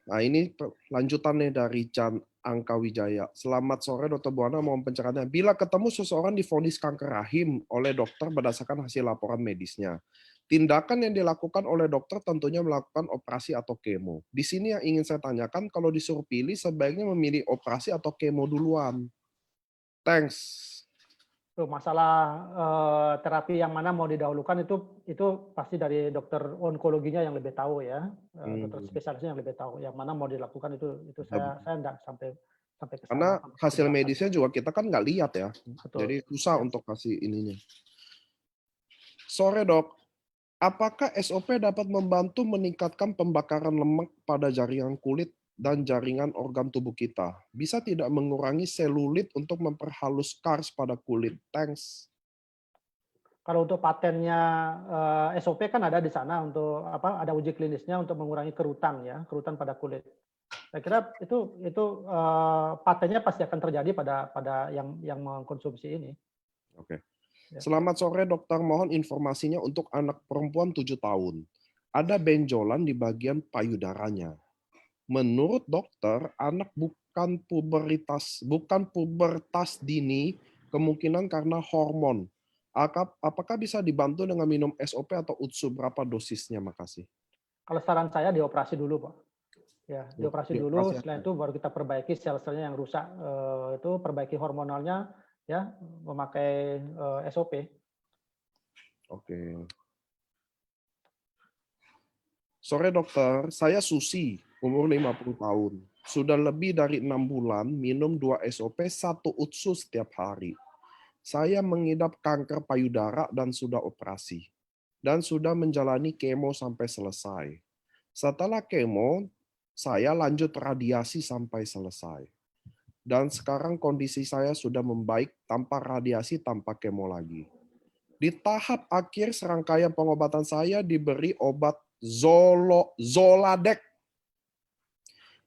nah ini lanjutan nih dari Chan Angka Wijaya. Selamat sore Dr. Buana, mohon pencerahannya. Bila ketemu seseorang divonis kanker rahim oleh dokter berdasarkan hasil laporan medisnya, tindakan yang dilakukan oleh dokter tentunya melakukan operasi atau kemo. Di sini yang ingin saya tanyakan, kalau disuruh pilih sebaiknya memilih operasi atau kemo duluan. Thanks.
Tuh, masalah terapi yang mana mau didahulukan itu pasti dari dokter onkologinya yang lebih tahu ya, dokter spesialisnya yang lebih tahu yang mana mau dilakukan itu saya enggak sampai ke
karena
sana.
hasil medisnya juga kita kan nggak lihat ya,
Betul.
jadi susah untuk kasih ininya. Sore dok, apakah SOP dapat membantu meningkatkan pembakaran lemak pada jaringan kulit dan jaringan organ tubuh kita? Bisa tidak mengurangi selulit untuk memperhalus scars pada kulit? Thanks.
Kalau untuk patennya SOP kan ada di sana untuk ada uji klinisnya untuk mengurangi kerutan ya, kerutan pada kulit. Saya kira itu patennya pasti akan terjadi pada yang mengkonsumsi ini.
Oke.
Ya.
Selamat sore dokter, mohon informasinya untuk anak perempuan 7 tahun. Ada benjolan di bagian payudaranya. Menurut dokter, anak bukan pubertas dini, kemungkinan karena hormon. Apakah bisa dibantu dengan minum SOP atau UTSU? Berapa dosisnya? Makasih.
Kalau saran saya dioperasi dulu, Pak. Ya, dioperasi dulu,
Dioperasi
setelah
apa?
itu baru kita perbaiki sel-selnya yang rusak, itu perbaiki hormonalnya, ya, memakai, SOP.
Oke. Sore dokter, saya Susi, umur 50 tahun. Sudah lebih dari 6 bulan minum 2 SOP, 1 UTSU setiap hari. Saya mengidap kanker payudara dan sudah operasi. Dan sudah menjalani kemo sampai selesai. Setelah kemo, saya lanjut radiasi sampai selesai. Dan sekarang kondisi saya sudah membaik tanpa radiasi, tanpa kemo lagi. Di tahap akhir serangkaian pengobatan saya diberi obat Zoladex.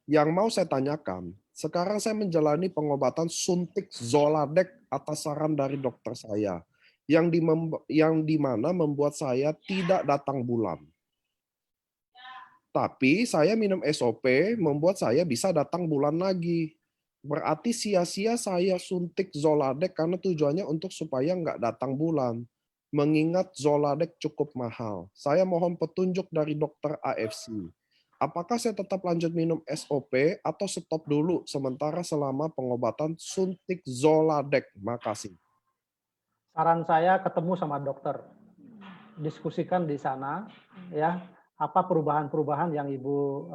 Yang mau saya tanyakan, sekarang saya menjalani pengobatan suntik Zoladex atas saran dari dokter saya, yang di mana membuat saya tidak datang bulan. Tapi saya minum SOP membuat saya bisa datang bulan lagi. Berarti sia-sia saya suntik Zoladex karena tujuannya untuk supaya nggak datang bulan. Mengingat Zoladex cukup mahal. Saya mohon petunjuk dari dokter AFC. Apakah saya tetap lanjut minum SOP atau stop dulu sementara selama pengobatan suntik Zoladex? Makasih.
Saran saya ketemu sama dokter, diskusikan di sana, ya, apa perubahan-perubahan yang Ibu,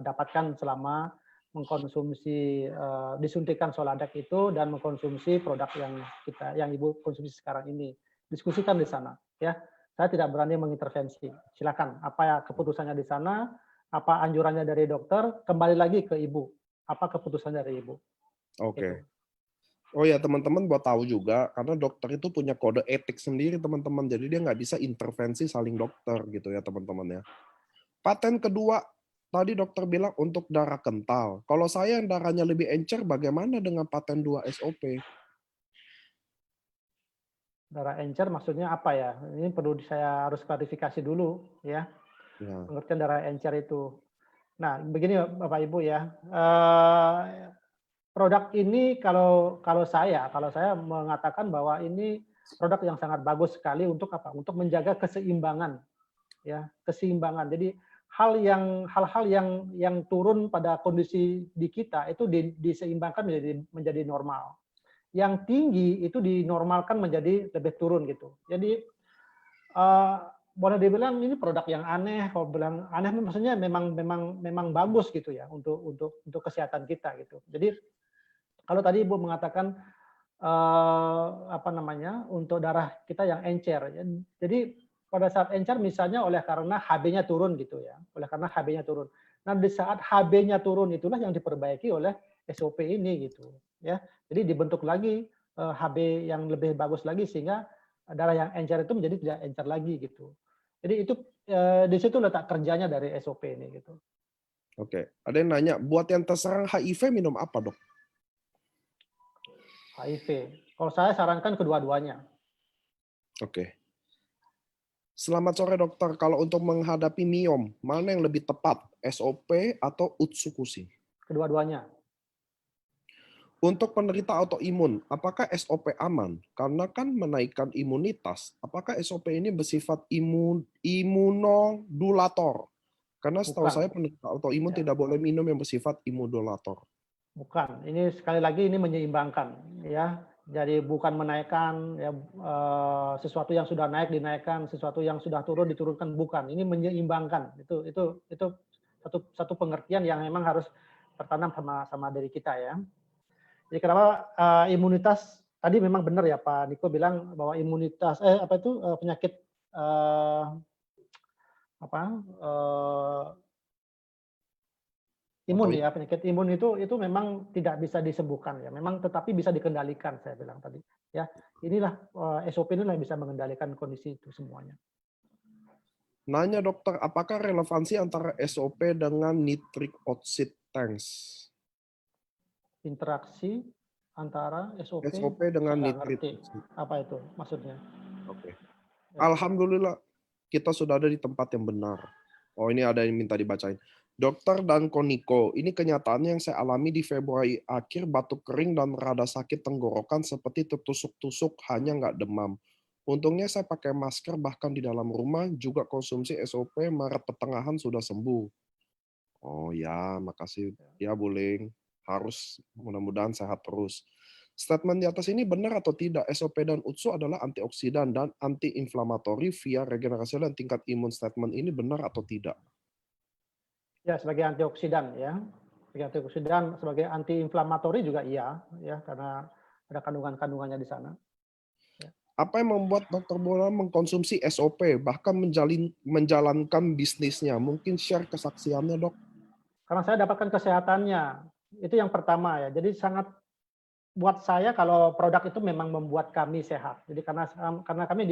dapatkan selama mengkonsumsi, disuntikan Zoladex itu dan mengkonsumsi produk yang Ibu konsumsi sekarang ini. Diskusikan di sana, ya. Saya tidak berani mengintervensi. Silakan, apa ya keputusannya di sana, apa anjurannya dari dokter, kembali lagi ke Ibu. Apa keputusan dari Ibu, itu.
Oke. Oh ya teman-teman buat tahu juga, karena dokter itu punya kode etik sendiri teman-teman, jadi dia nggak bisa intervensi saling dokter gitu ya teman-teman ya. Paten kedua, tadi dokter bilang untuk darah kental. Kalau saya yang darahnya lebih encer, bagaimana dengan paten 2 SOP?
Darah encer maksudnya apa ya? Ini perlu saya harus klarifikasi dulu, ya.
Ya,
Pengertian darah encer itu. Nah, begini Bapak Ibu ya, produk ini kalau saya mengatakan bahwa ini produk yang sangat bagus sekali untuk apa? Untuk menjaga keseimbangan, ya, keseimbangan. Jadi hal-hal yang turun pada kondisi di kita itu diseimbangkan menjadi normal. Yang tinggi itu dinormalkan menjadi lebih turun gitu. Jadi boleh dibilang ini produk yang aneh. Kalau bilang aneh maksudnya memang bagus gitu ya untuk kesehatan kita gitu. Jadi kalau tadi Ibu mengatakan apa namanya untuk darah kita yang encer, ya. Jadi pada saat encer misalnya oleh karena HB-nya turun gitu ya, oleh karena HB-nya turun. Nah di saat HB-nya turun itulah yang diperbaiki oleh SOP ini gitu ya. Jadi dibentuk lagi HB yang lebih bagus lagi sehingga darah yang encer itu menjadi tidak encer lagi gitu. Jadi itu di situ letak kerjanya dari SOP ini gitu.
oke. Ada yang nanya, buat yang terserang HIV minum apa dok?
HIV. Kalau saya sarankan kedua-duanya.
Oke. Selamat sore dokter, kalau untuk menghadapi miom, mana yang lebih tepat, SOP atau Utsukushi?
Kedua-duanya.
Untuk penderita autoimun, apakah SOP aman? Karena kan menaikkan imunitas. Apakah SOP ini bersifat imunodulator? Karena setahu
Bukan.
saya penderita autoimun
Ya.
tidak boleh minum yang bersifat imunodulator.
Bukan, ini sekali lagi ini menyeimbangkan ya. Jadi bukan menaikkan ya, sesuatu yang sudah naik dinaikkan, sesuatu yang sudah turun diturunkan, bukan. Ini menyeimbangkan. Itu satu pengertian yang memang harus tertanam sama diri kita ya. Jadi kenapa imunitas tadi memang benar ya Pak Niko bilang bahwa imunitas penyakit apa imun
Autoimun.
ya, penyakit imun itu memang tidak bisa disembuhkan ya, memang tetapi bisa dikendalikan saya bilang tadi ya. Inilah SOP inilah yang bisa mengendalikan kondisi itu semuanya.
Nanya dokter, apakah relevansi antara SOP dengan nitric oxide tanks?
Interaksi antara SOP,
SOP dengan
saya nggak
nitrit
ngerti
oxide.
apa itu maksudnya.
Oke.
Ya.
Alhamdulillah kita sudah ada di tempat yang benar. Oh ini ada yang minta dibacain. Dokter dan Koniko, ini kenyataannya yang saya alami di Februari akhir, batuk kering dan rada sakit tenggorokan seperti tertusuk-tusuk, hanya nggak demam. Untungnya saya pakai masker bahkan di dalam rumah, juga konsumsi SOP, Maret pertengahan sudah sembuh. Oh ya, makasih. Ya, Buling. Harus mudah-mudahan sehat terus. Statement di atas ini benar atau tidak? SOP dan UTSU adalah antioksidan dan anti-inflamatori via regenerasi dan tingkat imun. Statement ini benar atau tidak?
Ya, sebagai antioksidan ya. Sebagai antioksidan, sebagai antiinflamatori juga iya ya, karena ada kandungan-kandungannya di sana.
Apa yang membuat Dr. Bola mengkonsumsi SOP, bahkan menjalankan bisnisnya? Mungkin share kesaksiannya, Dok.
Karena saya dapatkan kesehatannya. Itu yang pertama ya. Jadi sangat buat saya kalau produk itu memang membuat kami sehat. Jadi karena kami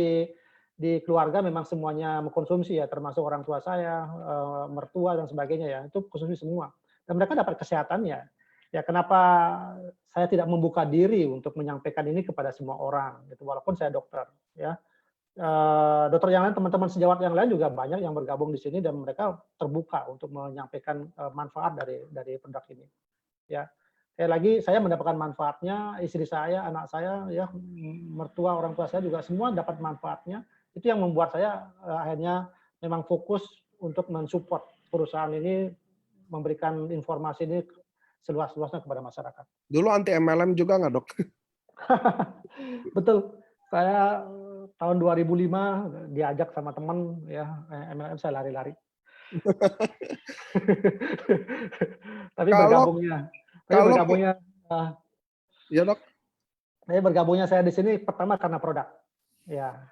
di keluarga memang semuanya mengkonsumsi ya, termasuk orang tua saya, mertua dan sebagainya ya. Itu konsumsi semua. Dan mereka dapat kesehatannya. Ya kenapa saya tidak membuka diri untuk menyampaikan ini kepada semua orang gitu, walaupun saya dokter ya. Dokter yang lain, teman-teman sejawat yang lain juga banyak yang bergabung di sini dan mereka terbuka untuk menyampaikan manfaat dari produk ini. Ya, sekali lagi saya mendapatkan manfaatnya, istri saya, anak saya, ya mertua, orang tua saya juga semua dapat manfaatnya. Itu yang membuat saya akhirnya memang fokus untuk mensupport perusahaan ini, memberikan informasi ini seluas-luasnya kepada masyarakat.
Dulu anti MLM juga nggak, Dok?
Betul. Saya tahun 2005 diajak sama teman ya, MLM saya lari-lari. Tapi
Kalau
bergabungnya
kalau ya, Dok.
bergabungnya saya di sini pertama karena produk. Ya,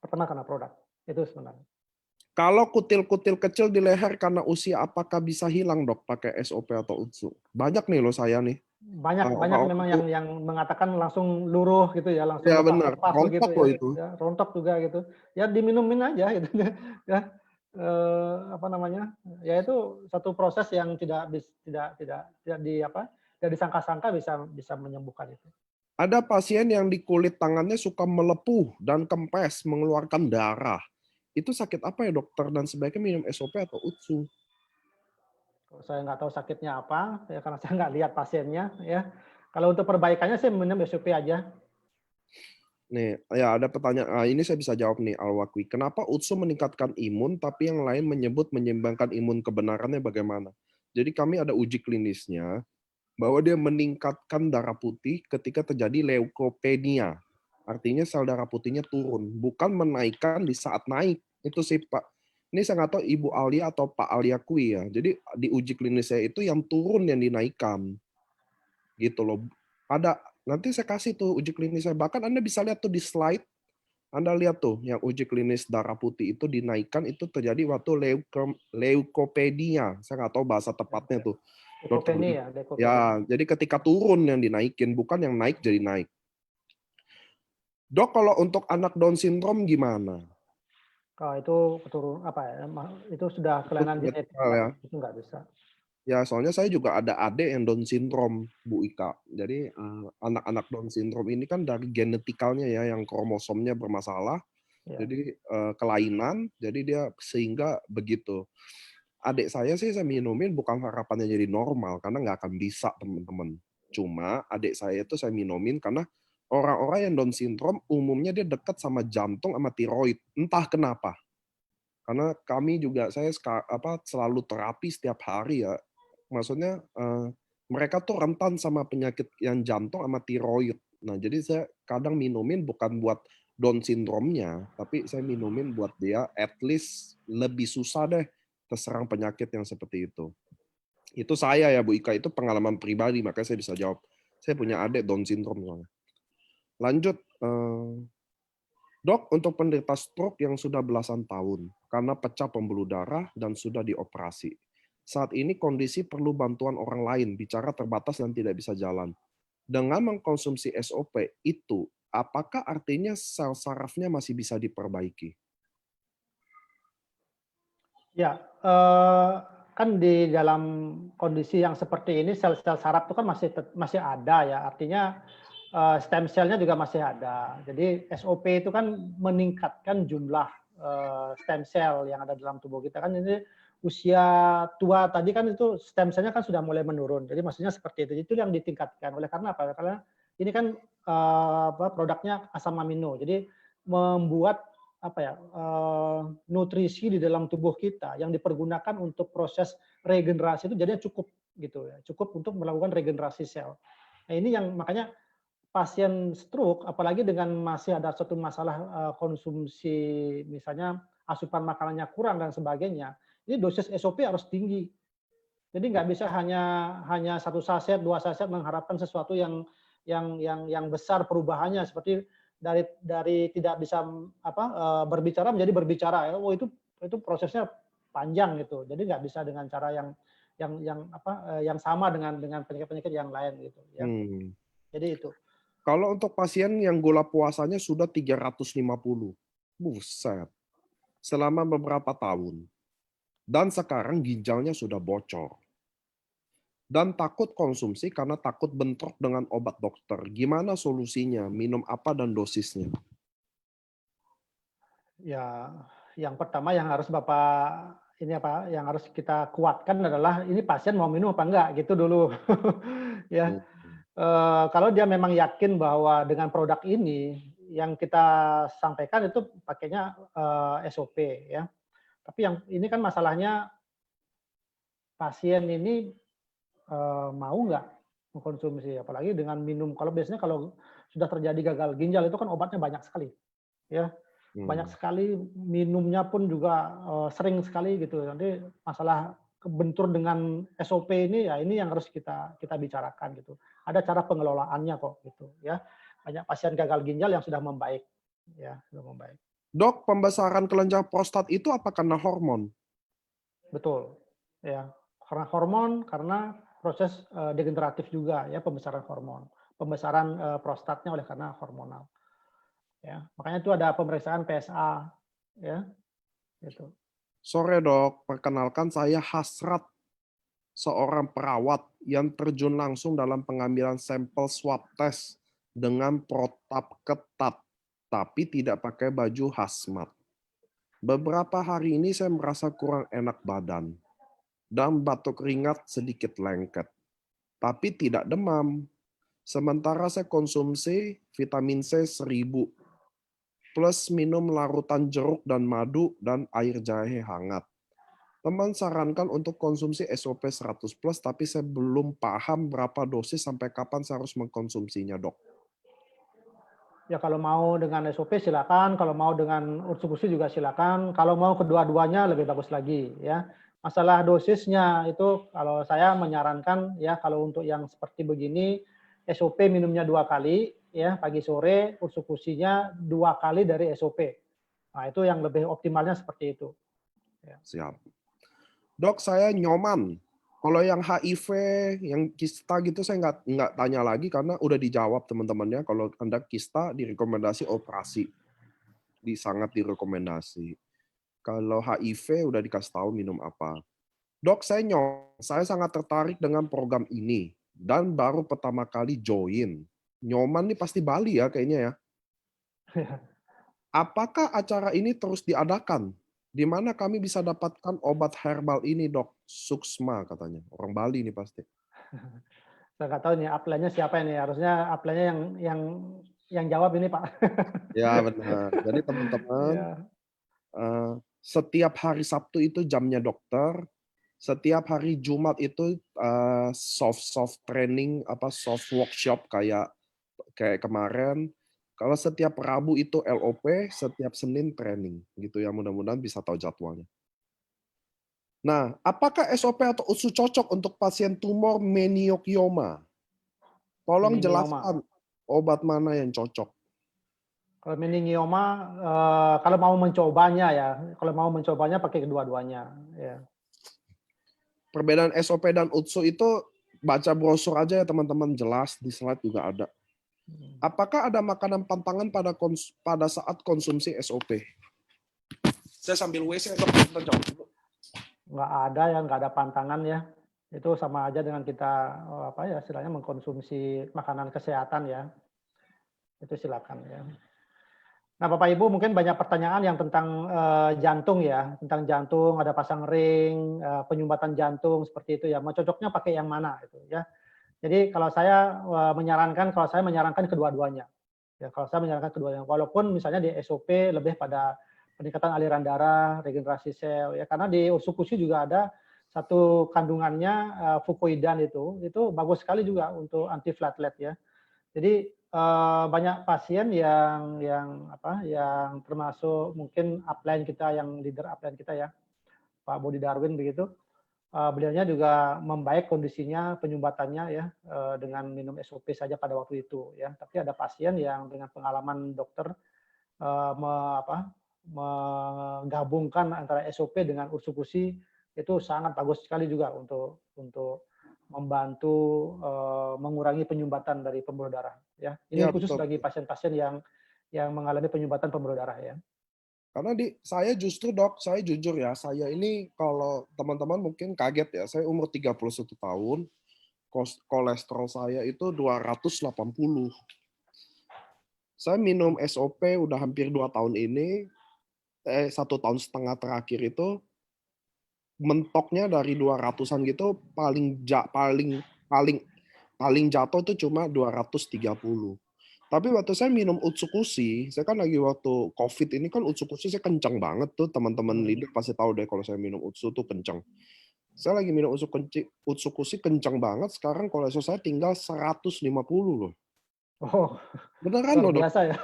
pertama karena produk. Itu sebenarnya.
Kalau kutil-kutil kecil di leher karena usia, apakah bisa hilang, Dok, pakai SOP atau UTSU? Banyak nih loh saya nih.
Banyak memang yang mengatakan langsung luruh gitu ya, langsung
Ya benar,
lepas-lepas begitu
rontok loh
ya,
itu.
ya, rontok juga gitu. Ya diminumin aja gitu ya. Apa namanya? Ya itu satu proses yang tidak disangka-sangka bisa menyembuhkan itu.
Ada pasien yang di kulit tangannya suka melepuh dan kempes, mengeluarkan darah. Itu sakit apa ya, dokter? Dan sebaiknya minum SOP atau UTSU?
Saya nggak tahu sakitnya apa, ya karena saya nggak lihat pasiennya ya. Kalau untuk perbaikannya sih minum SOP aja.
Nih, ya ada pertanyaan. Ini saya bisa jawab nih, Alwakwi. Kenapa UTSU meningkatkan imun, tapi yang lain menyebut menyeimbangkan imun? Kebenarannya bagaimana? Jadi kami ada uji klinisnya bahwa dia meningkatkan darah putih ketika terjadi leukopenia. Artinya sel darah putihnya turun, bukan menaikkan di saat naik. Itu sih, Pak. Ini saya nggak tahu Ibu Alia atau Pak Alia Kui ya. Jadi di uji klinisnya itu yang turun yang dinaikkan. Gitu loh. Ada, nanti saya kasih tuh uji klinisnya. Bahkan Anda bisa lihat tuh di slide. Anda lihat tuh yang uji klinis darah putih itu dinaikkan, itu terjadi waktu leukopenia. Saya nggak tahu bahasa tepatnya tuh. Dokter.
Leukopenia ya,
Ya, jadi ketika turun yang dinaikin, bukan yang naik jadi naik. Dok, kalau untuk anak Down syndrome gimana?
Kalau itu keturun apa ya? Itu sudah kelainan genetik,
Ya.
itu nggak bisa.
Ya, soalnya saya juga ada adik yang Down syndrome, Bu Ika. Jadi anak-anak Down syndrome ini kan dari genetikalnya ya, yang kromosomnya bermasalah.
Ya.
Jadi kelainan, jadi dia sehingga begitu. Adik saya minumin bukan harapannya jadi normal, karena nggak akan bisa, teman-teman. Cuma adik saya itu saya minumin karena orang-orang yang Down syndrome umumnya dia dekat sama jantung sama tiroid. Entah kenapa. Karena kami juga, saya selalu terapi setiap hari ya. Maksudnya mereka tuh rentan sama penyakit yang jantung sama tiroid. Nah, jadi saya kadang minumin bukan buat Down syndrome-nya, tapi saya minumin buat dia at least lebih susah deh terserang penyakit yang seperti itu. Itu saya ya, Bu Ika, itu pengalaman pribadi, makanya saya bisa jawab. Saya punya adik Down syndrome. Lanjut, Dok, untuk penderita stroke yang sudah belasan tahun karena pecah pembuluh darah dan sudah dioperasi. Saat ini kondisi perlu bantuan orang lain, bicara terbatas dan tidak bisa jalan. Dengan mengkonsumsi SOP itu, apakah artinya sel sarafnya masih bisa diperbaiki?
Ya, kan di dalam kondisi yang seperti ini sel-sel saraf itu kan masih ada ya, artinya stem cell-nya juga masih ada. Jadi SOP itu kan meningkatkan jumlah stem cell yang ada dalam tubuh kita kan, ini usia tua tadi kan itu stem cell-nya kan sudah mulai menurun. Jadi maksudnya seperti itu. Itu yang ditingkatkan. Oleh karena apa? Karena ini kan produknya asam amino. Jadi membuat apa ya nutrisi di dalam tubuh kita yang dipergunakan untuk proses regenerasi itu jadinya cukup gitu ya, cukup untuk melakukan regenerasi sel. Nah ini yang makanya pasien stroke, apalagi dengan masih ada suatu masalah konsumsi, misalnya asupan makanannya kurang dan sebagainya, ini dosis SOP harus tinggi. Jadi nggak bisa hanya 1 saset, 2 saset mengharapkan sesuatu yang besar perubahannya seperti dari tidak bisa berbicara menjadi berbicara ya. Oh itu prosesnya panjang gitu. Jadi nggak bisa dengan cara yang sama dengan penyakit-penyakit yang lain gitu ya.
Hmm.
Jadi itu.
Kalau untuk pasien yang gula puasanya sudah 350, buset, selama beberapa tahun. Dan sekarang ginjalnya sudah bocor. Dan takut konsumsi karena takut bentrok dengan obat dokter. Gimana solusinya? Minum apa dan dosisnya?
Ya, yang pertama yang harus Bapak yang harus kita kuatkan adalah ini pasien mau minum apa enggak gitu dulu. Ya. Kalau dia memang yakin bahwa dengan produk ini yang kita sampaikan itu pakainya SOP ya. Tapi yang ini kan masalahnya pasien ini mau nggak mengkonsumsi, apalagi dengan minum. Kalau biasanya kalau sudah terjadi gagal ginjal itu kan obatnya banyak sekali, ya banyak sekali minumnya pun juga sering sekali gitu. Nanti masalah kebentur dengan SOP ini ya ini yang harus kita bicarakan gitu. Ada cara pengelolaannya kok gitu ya. Banyak pasien gagal ginjal yang sudah membaik, ya sudah membaik.
Dok, pembesaran kelenjar prostat itu apa karena hormon?
Betul, ya karena hormon, karena proses degeneratif juga ya pembesaran hormon, pembesaran prostatnya oleh karena hormonal. Ya, makanya itu ada pemeriksaan PSA, ya, gitu.
Sore dok, perkenalkan saya Hasrat, seorang perawat yang terjun langsung dalam pengambilan sampel swab test dengan protap ketat, tapi tidak pakai baju hazmat. Beberapa hari ini saya merasa kurang enak badan dan batuk ringat sedikit lengket, tapi tidak demam. Sementara saya konsumsi vitamin C 1000 plus minum larutan jeruk dan madu dan air jahe hangat. Teman sarankan untuk konsumsi SOP 100 plus, tapi saya belum paham berapa dosis sampai kapan saya harus mengkonsumsinya, dok.
Ya kalau mau dengan SOP silakan, kalau mau dengan ursukusi juga silakan, kalau mau kedua-duanya lebih bagus lagi ya. Masalah dosisnya itu kalau saya menyarankan ya kalau untuk yang seperti begini SOP minumnya 2 kali ya pagi sore, ursukusinya 2 kali dari SOP. Nah itu yang lebih optimalnya seperti itu. Ya.
Siap. Dok, saya nyoman. Kalau yang HIV, yang kista gitu saya nggak tanya lagi karena udah dijawab teman-temannya. Kalau Anda kista direkomendasi operasi, sangat direkomendasi. Kalau HIV udah dikasih tahu minum apa. Dok, saya sangat tertarik dengan program ini dan baru pertama kali join. Nyoman nih pasti Bali ya kayaknya ya. Apakah acara ini terus diadakan? Di mana kami bisa dapatkan obat herbal ini, Dok? Suksma katanya. Orang Bali ini pasti.
Saya nggak tahu nih upline-nya siapa ini. Harusnya upline-nya yang jawab ini, Pak.
Ya, benar. Jadi teman-teman,
Ya.
setiap hari Sabtu itu jamnya dokter, setiap hari Jumat itu soft training, soft workshop kayak kemarin. Kalau setiap Rabu itu LOP, setiap Senin training gitu ya. Mudah-mudahan bisa tahu jadwalnya. Nah, apakah SOP atau USU cocok untuk pasien tumor meningioma? Tolong
Meningioma.
jelaskan obat mana yang cocok.
Kalau meningioma, kalau mau mencobanya pakai kedua-duanya. Ya.
Perbedaan SOP dan UTSU itu baca brosur aja ya teman-teman, jelas di slide juga ada. Apakah ada makanan pantangan pada saat konsumsi SOP? Saya sambil WC, dok, kita jawab dulu.
Nggak ada pantangan ya. Itu sama aja dengan kita istilahnya mengkonsumsi makanan kesehatan ya. Itu silakan ya. Nah, Bapak Ibu mungkin banyak pertanyaan yang tentang jantung ya, tentang jantung, ada pasang ring, penyumbatan jantung seperti itu ya. Mau cocoknya pakai yang mana itu ya. Jadi kalau saya menyarankan kedua-duanya. Ya, kalau saya menyarankan keduanya. Walaupun misalnya di SOP lebih pada peningkatan aliran darah, regenerasi sel ya, karena di usukushi juga ada satu kandungannya fucoidan itu bagus sekali juga untuk anti-platelet ya. Jadi banyak pasien yang termasuk mungkin upline kita, yang leader upline kita ya, Pak Budi Darwin begitu. Beliaunya juga membaik kondisinya, penyumbatannya ya, dengan minum SOP saja pada waktu itu ya. Tapi ada pasien yang dengan pengalaman dokter menggabungkan antara SOP dengan ursukusi, itu sangat bagus sekali juga untuk membantu mengurangi penyumbatan dari pembuluh darah ya. Ini
Ya,
khusus
betul.
bagi pasien-pasien yang mengalami penyumbatan pembuluh darah ya.
Karena saya justru dok, saya jujur ya, saya ini kalau teman-teman mungkin kaget ya, saya umur 31 tahun, kolesterol saya itu 280. Saya minum SOP udah hampir 2 tahun ini, 1,5 tahun terakhir itu, mentoknya dari 200-an gitu, paling jatuh itu cuma 230. Tapi waktu saya minum Utsukushi, saya kan lagi waktu COVID ini kan Utsukushi saya kencang banget tuh, teman-teman leader pasti tahu deh kalau saya minum Utsu tuh kencang. Saya lagi minum Utsukushi kencang banget, sekarang kolesterol saya tinggal 150 loh.
Oh,
Beneran
luar
loh dok.
biasa ya.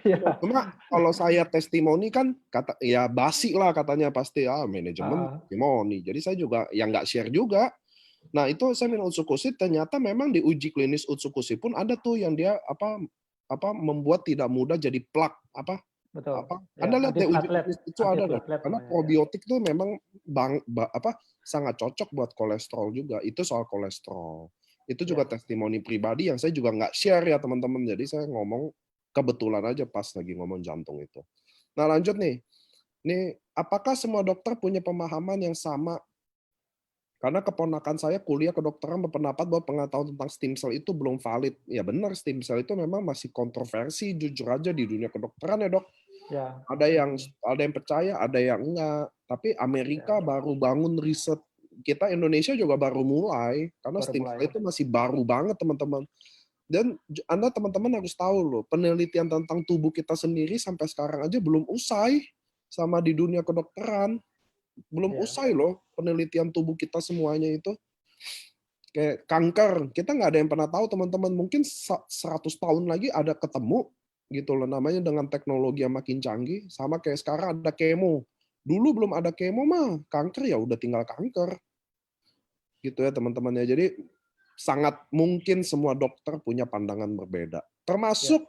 Iya.
Cuma kalau saya testimoni kan kata ya basi lah katanya pasti manajemen
Ah,
testimoni. Jadi saya juga yang nggak share juga. Nah, itu saya minum Utsukushi, ternyata memang di uji klinis Utsukushi pun ada tuh yang dia membuat tidak mudah jadi plak
betul.
Anda
Ya,
lihat deh uji
anti-platelet,
klinis itu ada deh. Karena
namanya ya.
probiotik tuh memang sangat cocok buat kolesterol juga. Itu soal kolesterol. Itu juga
Ya.
testimoni pribadi yang saya juga nggak share ya teman-teman. Jadi saya ngomong kebetulan aja pas lagi ngomong jantung itu. Nah, lanjut nih. Nih, apakah semua dokter punya pemahaman yang sama? Karena keponakan saya kuliah kedokteran berpendapat bahwa pengetahuan tentang stem cell itu belum valid. Ya benar, stem cell itu memang masih kontroversi, jujur aja di dunia kedokteran ya dok.
Ya.
Ada yang percaya, ada yang enggak. Tapi Amerika
Ya,
baru bangun riset. Kita Indonesia juga baru mulai. Karena
baru
stem
mulai.
cell itu masih baru banget teman-teman. Dan Anda teman-teman harus tahu loh, penelitian tentang tubuh kita sendiri sampai sekarang aja belum usai sama di dunia kedokteran. Belum
Ya.
usai loh penelitian tubuh kita semuanya itu. Kayak kanker, kita nggak ada yang pernah tahu teman-teman. Mungkin 100 tahun lagi ada ketemu gitu loh, namanya dengan teknologi yang makin canggih. Sama kayak sekarang ada kemo. Dulu belum ada kemo mah, kanker ya udah tinggal kanker. Gitu ya teman-teman ya. Jadi sangat mungkin semua dokter punya pandangan berbeda.
Ya.
Termasuk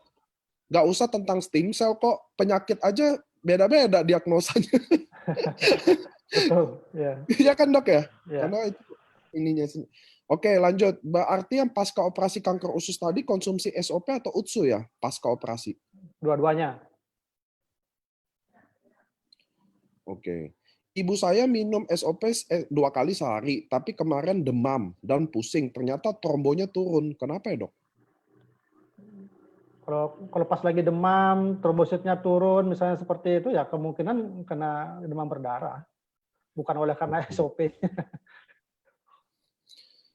nggak usah tentang stem cell kok, penyakit aja beda-beda diagnosanya.
Betul. Ya.
Iya kan dok ya?
Ya.
Karena itu ininya sih. Oke, lanjut. Berarti yang pasca operasi kanker usus tadi konsumsi SOP atau UTSU ya pasca operasi?
Dua-duanya.
Oke. Ibu saya minum SOP 2 kali sehari, tapi kemarin demam dan pusing. Ternyata trombonya turun. Kenapa ya dok?
Kalau pas lagi demam, trombositnya turun, misalnya seperti itu, ya kemungkinan kena demam berdarah, bukan oleh karena SOP.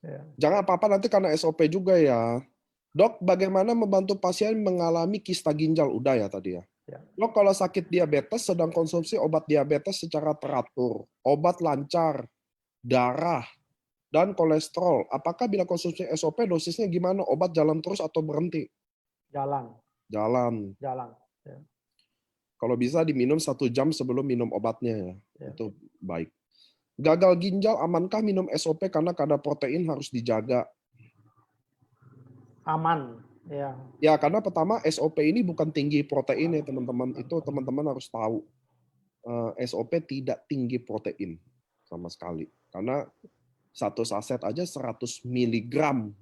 Ya.
Jangan apa-apa nanti karena SOP juga ya. Dok, bagaimana membantu pasien mengalami kista ginjal? Udah ya tadi ya.
Ya.
Dok, kalau sakit diabetes sedang konsumsi obat diabetes secara teratur, obat lancar, darah, dan kolesterol. Apakah bila konsumsi SOP dosisnya gimana? Obat jalan terus atau berhenti?
Jalan,
Jalan.
jalan. Ya.
Kalau bisa diminum 1 jam sebelum minum obatnya ya.
Ya.
Itu baik. Gagal ginjal amankah minum SOP karena kadar protein harus dijaga?
Aman. Ya.
Ya, karena pertama SOP ini bukan tinggi protein ya teman-teman. Itu teman-teman harus tahu. SOP tidak tinggi protein sama sekali. Karena satu saset aja 100 miligram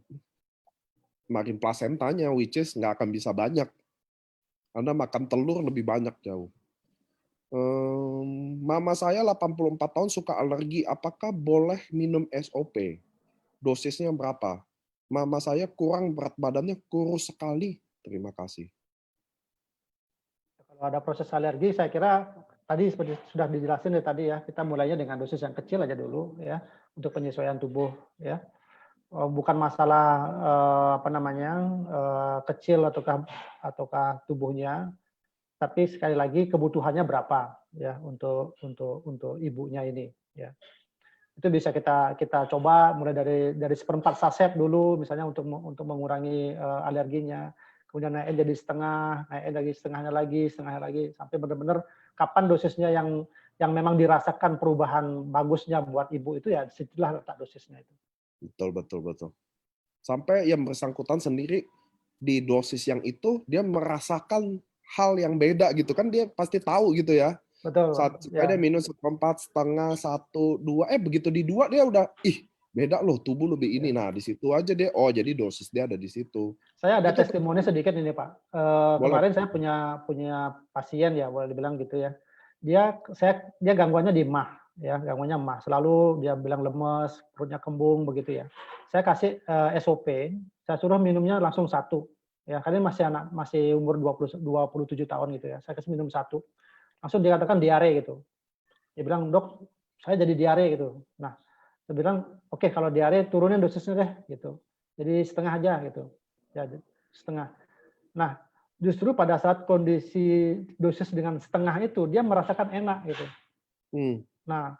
marin plasentanya, which is nggak akan bisa banyak. Anda makan telur lebih banyak jauh. Mama saya 84 tahun suka alergi. Apakah boleh minum SOP? Dosisnya berapa? Mama saya kurang berat badannya, kurus sekali. Terima kasih.
Ada proses alergi, saya kira tadi seperti sudah dijelasin ya tadi ya, kita mulainya dengan dosis yang kecil aja dulu ya, untuk penyesuaian tubuh ya. Bukan masalah apa namanya kecil ataukah tubuhnya, tapi sekali lagi kebutuhannya berapa ya untuk ibunya ini ya. Itu bisa kita coba mulai dari seperempat saset dulu misalnya untuk mengurangi alerginya, kemudian naik jadi setengah, naik lagi setengahnya lagi sampai benar-benar kapan dosisnya yang memang dirasakan perubahan bagusnya buat ibu itu ya disitulah letak dosisnya itu.
Betul, betul, betul. Sampai yang bersangkutan sendiri di dosis yang itu dia merasakan hal yang beda gitu kan, dia pasti tahu gitu ya.
Betul
Supaya dia
ya.
minum seperempat, setengah, 1, 2, begitu di 2 dia udah, ih beda loh tubuh lebih ini.
Ya.
Nah di situ aja dia, oh jadi dosis dia ada di situ.
Saya ada
Itu
testimoni sedikit ini Pak.
boleh.
Kemarin saya punya pasien ya boleh dibilang gitu ya. Dia gangguannya di MAH ya, gangguannya MAH. Selalu dia bilang lemes, perutnya kembung begitu ya. Saya kasih SOP, saya suruh minumnya langsung 1. Ya, karena masih umur 27 tahun gitu ya. Saya kasih minum 1. Langsung dikatakan diare gitu. Dia bilang, "Dok, saya jadi diare gitu." Nah, saya bilang, "Oke, kalau diare turunin dosisnya deh gitu. Jadi setengah aja gitu." Ya, setengah. Nah, justru pada saat kondisi dosis dengan setengah itu dia merasakan enak gitu. Nah,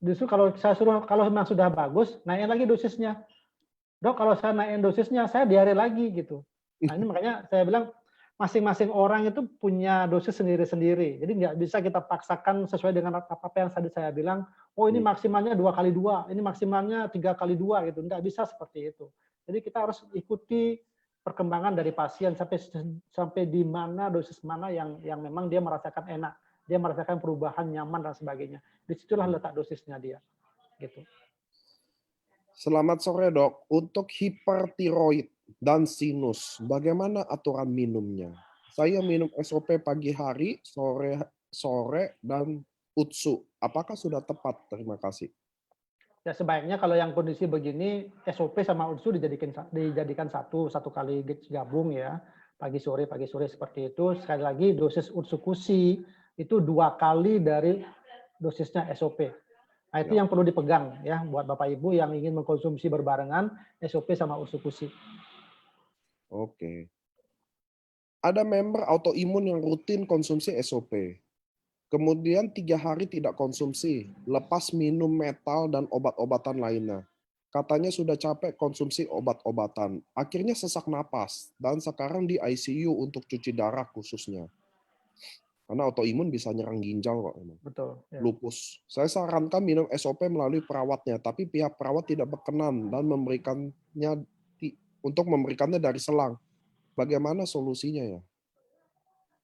justru kalau memang sudah bagus, naikin lagi dosisnya. Dok, kalau saya naikin dosisnya, saya diare lagi gitu. Nah, ini makanya saya bilang masing-masing orang itu punya dosis sendiri-sendiri. Jadi nggak bisa kita paksakan sesuai dengan apa yang tadi saya bilang, oh ini maksimalnya 2x2, ini maksimalnya 3x2 gitu. Nggak bisa seperti itu. Jadi kita harus ikuti perkembangan dari pasien sampai di mana dosis mana yang memang dia merasakan enak, dia merasakan perubahan nyaman dan sebagainya. Disitulah letak dosisnya dia, gitu.
Selamat sore dok, untuk hipertiroid dan sinus, bagaimana aturan minumnya? Saya minum SOP pagi hari, sore dan UTSU. Apakah sudah tepat? Terima kasih.
Ya sebaiknya kalau yang kondisi begini SOP sama UTSU dijadikan satu kali gabung ya, pagi sore seperti itu. Sekali lagi dosis UTSU-KUSI itu 2 kali dari dosisnya SOP. Nah itu yang perlu dipegang ya buat Bapak Ibu yang ingin mengkonsumsi berbarengan SOP sama UTSU-KUSI.
Oke. Ada member autoimun yang rutin konsumsi SOP. Kemudian 3 hari tidak konsumsi, lepas minum metal dan obat-obatan lainnya. Katanya sudah capek konsumsi obat-obatan. Akhirnya sesak napas, dan sekarang di ICU untuk cuci darah khususnya. Karena autoimun bisa nyerang ginjal kok.
Betul. Ya.
Lupus. Saya sarankan minum SOP melalui perawatnya, tapi pihak perawat tidak berkenan dan memberikannya dari selang. Bagaimana solusinya ya?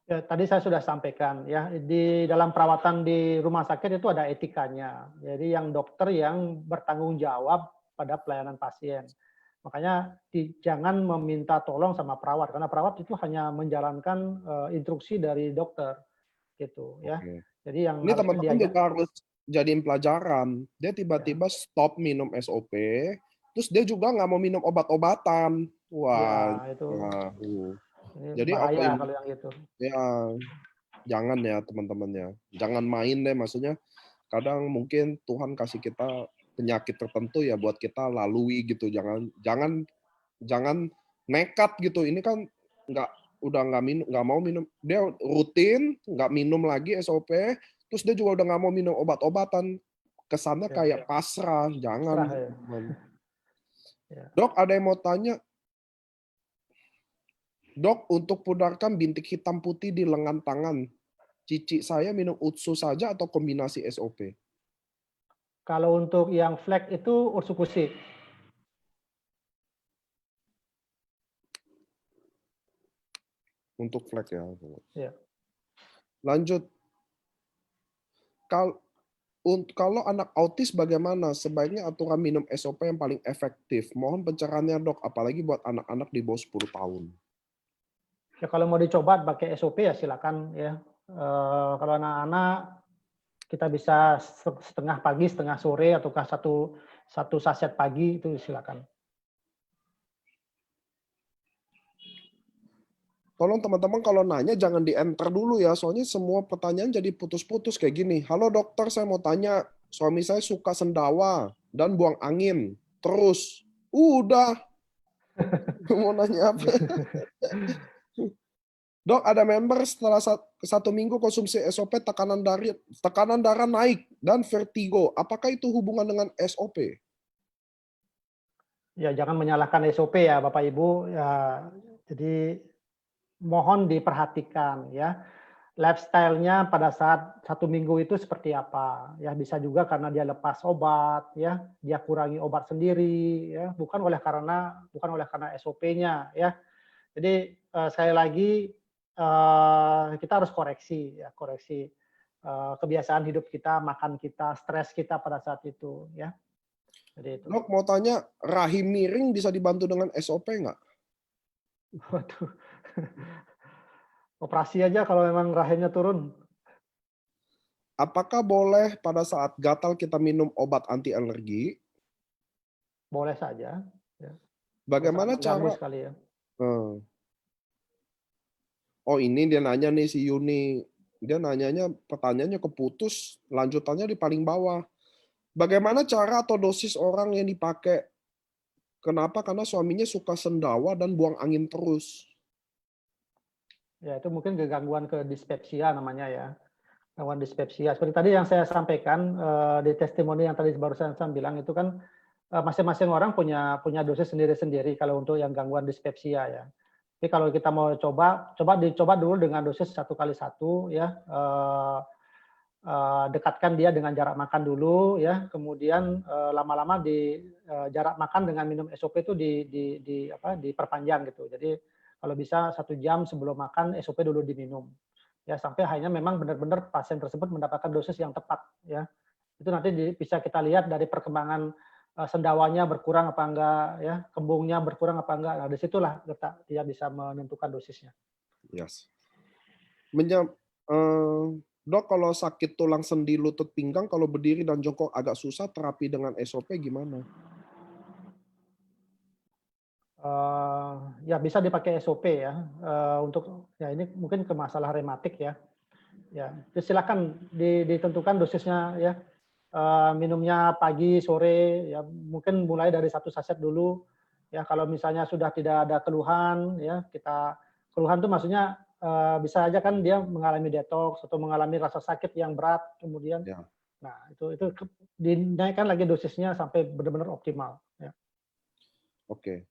Ya, tadi saya sudah sampaikan ya di dalam perawatan di rumah sakit itu ada etikanya. Jadi yang dokter yang bertanggung jawab pada pelayanan pasien. Makanya jangan meminta tolong sama perawat karena perawat itu hanya menjalankan instruksi dari dokter gitu ya.
Oke.
Jadi yang
Ini
harusnya
teman-teman juga harus jadiin pelajaran. Dia tiba-tiba
ya,
stop minum SOP, terus dia juga nggak mau minum obat-obatan. Wah,
ya itu ini
jadi
bahaya
autoimun
kalau yang itu.
ya jangan ya teman-teman ya. Jangan main deh, maksudnya kadang mungkin Tuhan kasih kita penyakit tertentu ya buat kita lalui gitu. Jangan nekat gitu. Ini kan nggak mau minum. Dia rutin nggak minum lagi SOP. Terus dia juga udah nggak mau minum obat-obatan. Kesannya
Ya,
kayak pasrah. Jangan.
serah ya. Ya.
Dok, ada yang mau tanya. Dok, untuk pudarkan bintik hitam putih di lengan tangan, cici saya minum UTSU saja atau kombinasi SOP?
Kalau untuk yang flek itu UTSU-KUSI.
Untuk flek ya.
Ya.
Lanjut. Kalau anak autis bagaimana? Sebaiknya aturan minum SOP yang paling efektif. Mohon pencerahannya dok, apalagi buat anak-anak di bawah 10 tahun.
Ya kalau mau dicoba pakai SOP ya silakan ya. Kalau anak-anak kita bisa setengah pagi, setengah sore, ataukah satu saset pagi itu silakan.
Tolong teman-teman kalau nanya jangan di-enter dulu ya, soalnya semua pertanyaan jadi putus-putus kayak gini. Halo dokter, saya mau tanya, suami saya suka sendawa dan buang angin. Terus, udah. Mau nanya apa? Dok, ada member setelah 1 minggu konsumsi SOP tekanan darah naik dan vertigo. Apakah itu hubungan dengan SOP?
Ya, jangan menyalahkan SOP ya Bapak Ibu. Ya, jadi mohon diperhatikan ya. Lifestyle-nya pada saat 1 minggu itu seperti apa? Ya, bisa juga karena dia lepas obat, ya, dia kurangi obat sendiri, ya, bukan oleh karena SOP-nya, ya. Jadi sekali lagi kita harus koreksi, ya, koreksi kebiasaan hidup kita, makan kita, stres kita pada saat itu, ya. Jadi itu.
Dok, mau tanya, rahim miring bisa dibantu dengan SOP nggak?
Waduh. Operasi aja kalau memang rahimnya turun.
Apakah boleh pada saat gatal kita minum obat anti alergi?
Boleh saja. Ya.
Bagaimana
Sangat mengganggu
cara?
sekali ya.
Oh ini dia nanya nih si Yuni. Dia nanyanya pertanyaannya keputus, lanjutannya di paling bawah. Bagaimana cara atau dosis orang yang dipakai? Kenapa? Karena suaminya suka sendawa dan buang angin terus.
Ya, itu mungkin gangguan ke dispepsia namanya ya. Gangguan dispepsia. Seperti tadi yang saya sampaikan di testimoni yang tadi barusan saya bilang itu kan masing-masing orang punya dosis sendiri-sendiri kalau untuk yang gangguan dispepsia ya. Tapi kalau kita mau dicoba dulu dengan dosis 1x1 ya. Dekatkan dia dengan jarak makan dulu ya, kemudian lama-lama di jarak makan dengan minum SOP itu diperpanjang gitu. Jadi kalau bisa 1 jam sebelum makan SOP dulu diminum ya, sampai akhirnya memang benar-benar pasien tersebut mendapatkan dosis yang tepat ya. Itu nanti bisa kita lihat dari perkembangan sendawanya berkurang apa enggak ya, kembungnya berkurang apa enggak. Nah, disitulah dia bisa menentukan dosisnya.
Yes. Dok, kalau sakit tulang sendi lutut pinggang, kalau berdiri dan jongkok agak susah, terapi dengan SOP gimana?
Ya bisa dipakai SOP ya, untuk ya ini mungkin ke masalah rematik ya. Ya, silakan ditentukan dosisnya ya. Minumnya pagi, sore, ya mungkin mulai dari 1 saset dulu. Ya, kalau misalnya sudah tidak ada keluhan, ya keluhan itu maksudnya bisa aja kan dia mengalami detox atau mengalami rasa sakit yang berat, kemudian,
Ya.
nah itu dinaikkan lagi dosisnya sampai benar-benar optimal. Ya.
Oke.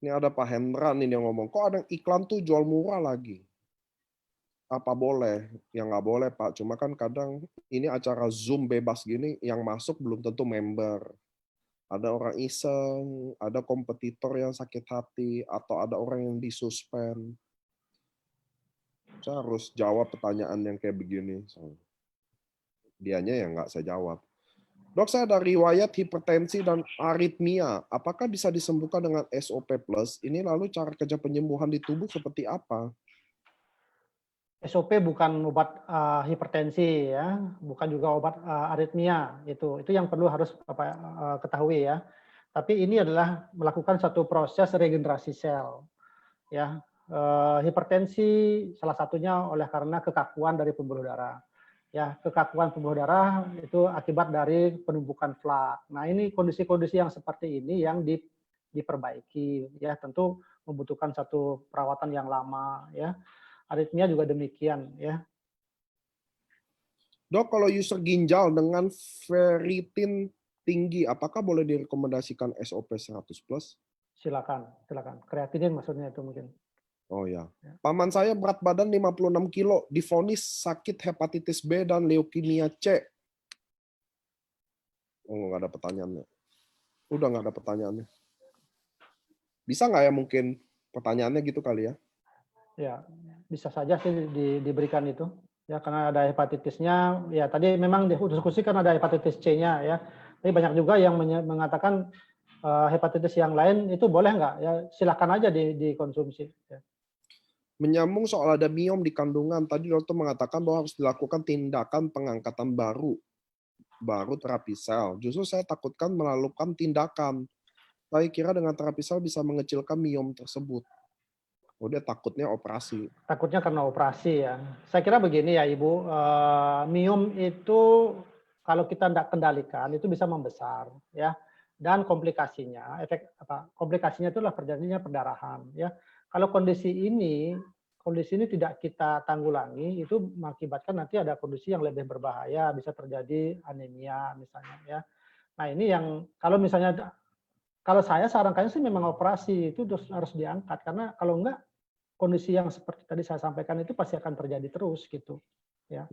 Ini ada Pak Hendra nih yang ngomong, kok ada iklan tuh jual murah lagi? Apa boleh? Ya nggak boleh Pak, cuma kan kadang ini acara Zoom bebas gini, yang masuk belum tentu member. Ada orang iseng, ada kompetitor yang sakit hati, atau ada orang yang disuspend. Saya harus jawab pertanyaan yang kayak begini. Dianya yang nggak saya jawab. Dok, saya ada riwayat hipertensi dan aritmia. Apakah bisa disembuhkan dengan SOP+? Ini lalu cara kerja penyembuhan di tubuh seperti apa?
SOP bukan obat hipertensi ya, bukan juga obat aritmia itu yang perlu harus Bapak ketahui ya. Tapi ini adalah melakukan satu proses regenerasi sel ya. Hipertensi salah satunya oleh karena kekakuan dari pembuluh darah. Ya, kekakuan pembuluh darah itu akibat dari penumpukan flak. Nah, ini kondisi-kondisi yang seperti ini yang diperbaiki ya, tentu membutuhkan satu perawatan yang lama ya. Aritmia juga demikian ya.
Dok, kalau user ginjal dengan ferritin tinggi, apakah boleh direkomendasikan SOP 100+?
Silakan. Kreatinin maksudnya itu mungkin.
Oh ya. Paman saya berat badan 56 kilo, divonis sakit hepatitis B dan leukemia C. Oh, nggak ada pertanyaannya. Udah nggak ada pertanyaannya. Bisa nggak ya mungkin pertanyaannya gitu kali ya?
Ya, bisa saja sih diberikan itu. Ya, karena ada hepatitisnya. Ya, tadi memang diskusi kan ada hepatitis C-nya ya. Tapi banyak juga yang mengatakan hepatitis yang lain itu boleh nggak? Ya, silakan aja dikonsumsi. Ya.
Menyambung soal ada miom di kandungan, tadi dokter mengatakan bahwa harus dilakukan tindakan pengangkatan baru terapi sel. Justru saya takutkan melakukan tindakan. Saya kira dengan terapi sel bisa mengecilkan miom tersebut. Oh, dia takutnya operasi.
Takutnya karena operasi ya. Saya kira begini ya Ibu, miom itu kalau kita tidak kendalikan itu bisa membesar ya. Dan komplikasinya, komplikasinya itulah terjadinya perdarahan ya. Kalau kondisi ini tidak kita tanggulangi, itu mengakibatkan nanti ada kondisi yang lebih berbahaya, bisa terjadi anemia misalnya ya. Nah ini yang kalau saya sarankan sih memang operasi itu harus diangkat, karena kalau enggak kondisi yang seperti tadi saya sampaikan itu pasti akan terjadi terus gitu ya.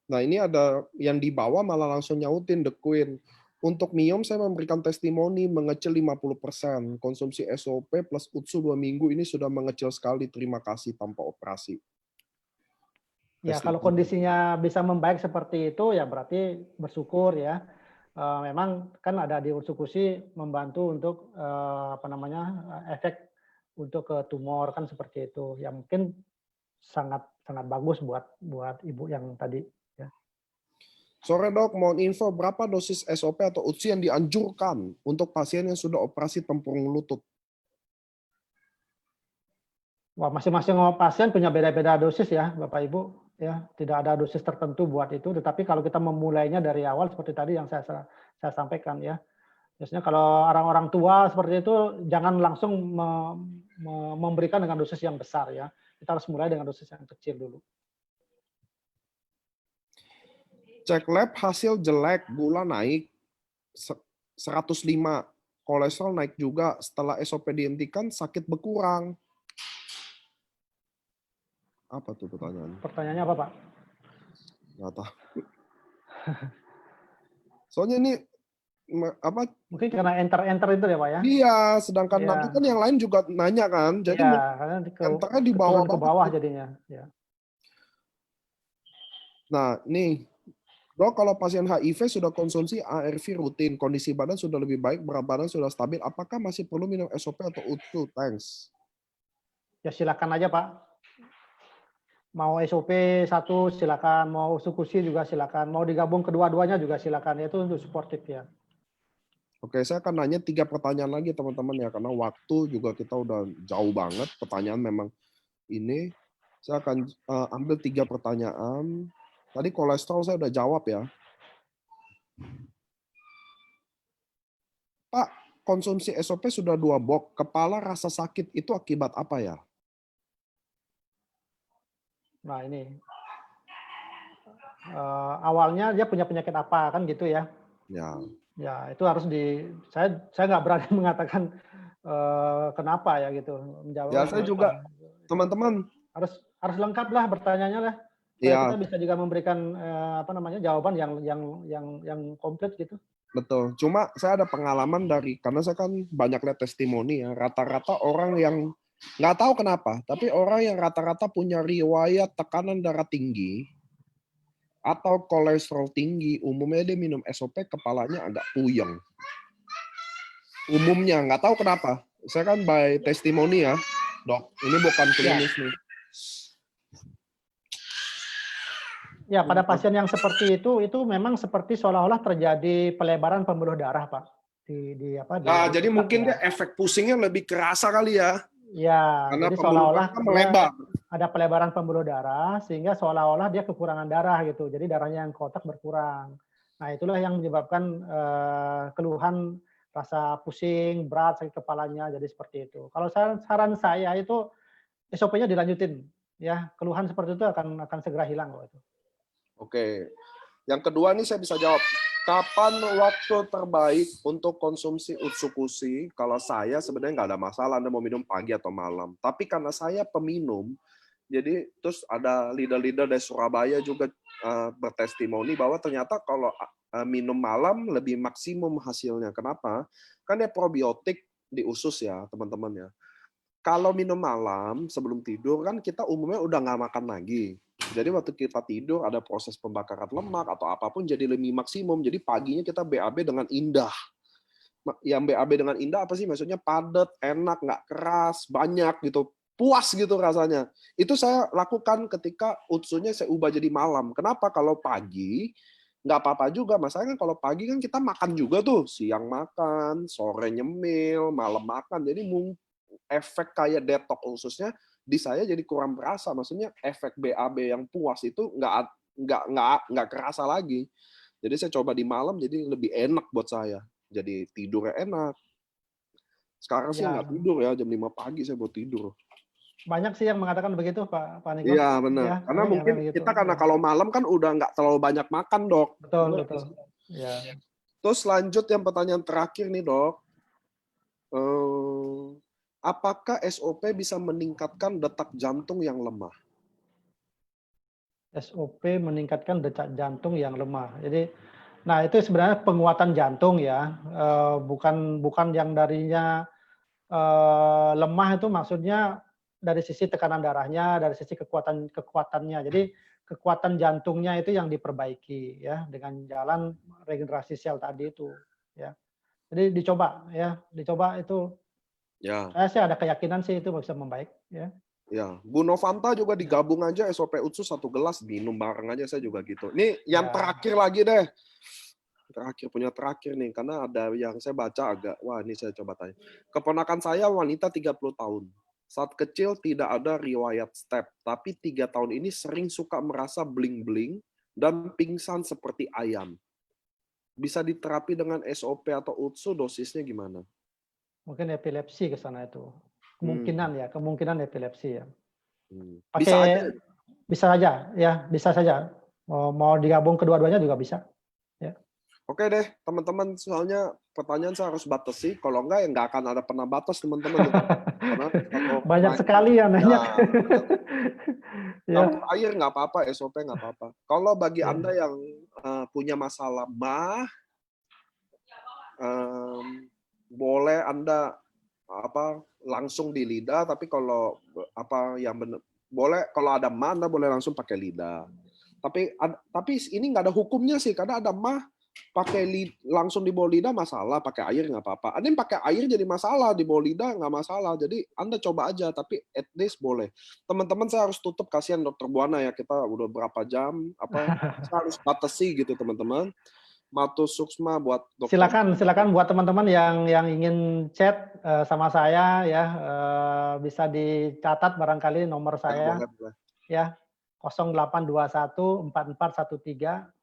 Nah, ini ada yang di bawah malah langsung nyautin The Queen. Untuk miom saya memberikan testimoni mengecil 50%. Konsumsi SOP plus UTSU 2 minggu ini sudah mengecil sekali. Terima kasih tanpa operasi.
Ya, kalau kondisinya bisa membaik seperti itu ya berarti bersyukur ya. Memang kan ada di Utsukushi membantu untuk efek untuk ke tumor kan seperti itu. Ya mungkin sangat bagus buat ibu yang tadi ya.
Sore dok, mohon info berapa dosis SOP atau UTSU yang dianjurkan untuk pasien yang sudah operasi tempurung lutut?
Wah, masing-masing pasien punya beda-beda dosis ya, Bapak Ibu. Ya, tidak ada dosis tertentu buat itu. Tetapi kalau kita memulainya dari awal seperti tadi yang saya sampaikan ya. Biasanya kalau orang-orang tua seperti itu jangan langsung memberikan dengan dosis yang besar ya. Kita harus mulai dengan dosis yang kecil dulu.
Cek lab hasil jelek, gula naik 105, kolesterol naik juga. Setelah SOP dihentikan sakit berkurang. Apa tuh pertanyaannya?
Pertanyaannya apa, Pak?
Nggak tahu. Soalnya ini apa?
Mungkin karena enter itu ya, Pak ya?
Iya, sedangkan
ya.
nanti kan yang lain juga nanya kan. Jadi
karena
enternya di bawah
ke bawah jadinya. Ya.
Nah, nih, dok, kalau pasien HIV sudah konsumsi ARV rutin, kondisi badan sudah lebih baik, berat badan sudah stabil, apakah masih perlu minum SOP atau UTSU? Thanks. Ya
silakan aja, Pak. Mau SOP 1 silakan, mau Utsukushi juga silakan, mau digabung kedua-duanya juga silakan. Itu untuk suportif ya. Oke, saya akan nanya 3 pertanyaan lagi teman-teman ya, karena waktu juga kita udah jauh banget. Pertanyaan memang ini. Saya akan ambil 3 pertanyaan. Tadi kolesterol saya udah jawab ya. Pak, konsumsi SOP sudah 2 box, kepala rasa sakit itu akibat apa ya? Nah ini, awalnya dia punya penyakit apa kan gitu ya? Ya itu harus saya nggak berani mengatakan kenapa ya gitu. Menjawab ya saya juga, teman-teman harus lengkap lah pertanyaannya lah. Ya. Kita bisa juga memberikan jawaban yang komplit gitu. Betul. Cuma saya ada pengalaman karena saya kan banyak lihat testimoni ya. Rata-rata orang yang nggak tahu kenapa, tapi orang yang rata-rata punya riwayat tekanan darah tinggi atau kolesterol tinggi, umumnya dia minum SOP kepalanya agak puyeng. Umumnya nggak tahu kenapa. Saya kan by testimoni ya, dok. Ini bukan klinis nih. Ya, pada pasien yang seperti itu memang seperti seolah-olah terjadi pelebaran pembuluh darah, Pak. Jadi mungkin dia efek pusingnya lebih kerasa kali ya. Ya, karena jadi seolah-olah melebar. Ada pelebaran pembuluh darah sehingga seolah-olah dia kekurangan darah gitu. Jadi darahnya yang kotak berkurang. Nah, itulah yang menyebabkan keluhan rasa pusing, berat, sakit kepalanya jadi seperti itu. Kalau saran saya itu SOP-nya dilanjutin ya. Keluhan seperti itu akan segera hilang kok itu. Oke. Yang kedua nih saya bisa jawab. Kapan waktu terbaik untuk konsumsi Utsukushi? Kalau saya sebenarnya nggak ada masalah, Anda mau minum pagi atau malam. Tapi karena saya peminum, jadi terus ada leader-leader dari Surabaya juga bertestimoni bahwa ternyata kalau minum malam lebih maksimum hasilnya. Kenapa? Kan dia probiotik di usus ya, teman-teman ya. Kalau minum malam sebelum tidur kan kita umumnya udah nggak makan lagi. Jadi waktu kita tidur ada proses pembakaran lemak atau apapun jadi lebih maksimum. Jadi paginya kita BAB dengan indah. Yang BAB dengan indah apa sih? Maksudnya padat, enak, nggak keras, banyak gitu. Puas gitu rasanya. Itu saya lakukan ketika utsunya saya ubah jadi malam. Kenapa? Kalau pagi nggak apa-apa juga. Masalahnya kan kalau pagi kan kita makan juga tuh. Siang makan, sore nyemil, malam makan. Jadi
efek kayak detox ususnya di saya jadi kurang berasa. Maksudnya efek BAB yang puas itu nggak kerasa lagi. Jadi saya coba di malam jadi lebih enak buat saya. Jadi tidurnya enak. Sekarang sih
Ya,
nggak tidur ya, jam 5 pagi saya buat tidur.
banyak sih yang mengatakan begitu, Pak Niko.
Iya benar.
Ya,
Karena
banyak yang
mungkin
begitu.
kita karena
Ya.
kalau malam kan udah nggak terlalu banyak makan, Dok.
Betul,
Benar
betul.
nggak sih?
Ya.
Terus lanjut yang pertanyaan terakhir nih, Dok. Apakah SOP bisa meningkatkan detak jantung yang lemah?
SOP meningkatkan detak jantung yang lemah. Jadi, nah itu sebenarnya penguatan jantung ya, bukan yang darinya lemah itu maksudnya dari sisi tekanan darahnya, dari sisi kekuatannya. Jadi kekuatan jantungnya itu yang diperbaiki ya dengan jalan regenerasi sel tadi itu ya. Jadi dicoba itu.
Ya.
Saya sih ada keyakinan sih itu bisa membaik ya.
Ya, Bu Novanta juga digabung aja SOP Utsu 1 gelas minum bareng aja saya juga gitu. Ini yang
Ya.
terakhir lagi deh. Terakhir nih karena ada yang saya baca agak wah ini saya coba tanya. Keponakan saya wanita 30 tahun. Saat kecil tidak ada riwayat step, tapi 3 tahun ini sering suka merasa bling-bling dan pingsan seperti ayam. Bisa diterapi dengan SOP atau Utsu, dosisnya gimana?
Mungkin epilepsi ke sana itu. Kemungkinan epilepsi ya.
Bisa aja.
Bisa saja ya, bisa saja. Mau digabung kedua-duanya juga bisa. Ya.
Oke deh, teman-teman, soalnya pertanyaan saya harus batasi. Kalau enggak, ya nggak akan ada pernah batas, teman-teman. Karena kalau
banyak sekali yang nanya.
Campur air nggak apa-apa, SOP nggak apa-apa. Kalau bagi
Ya.
Anda yang punya masalah boleh Anda langsung di lidah, tapi kalau boleh kalau ada mah Anda boleh langsung pakai lidah. Tapi ini nggak ada hukumnya sih, karena ada mah pakai langsung di bawah lidah masalah, pakai air nggak apa-apa. Ada yang pakai air jadi masalah, di bawah lidah nggak masalah. Jadi Anda coba aja, tapi at least boleh. Teman-teman saya harus tutup, kasihan Dokter Buana ya, kita udah berapa jam, saya harus batasi gitu teman-teman. Matur Suksma buat Dokter.
Silakan buat teman-teman yang ingin chat sama saya ya, bisa dicatat barangkali nomor saya.
Boleh.
Ya, 0821 4413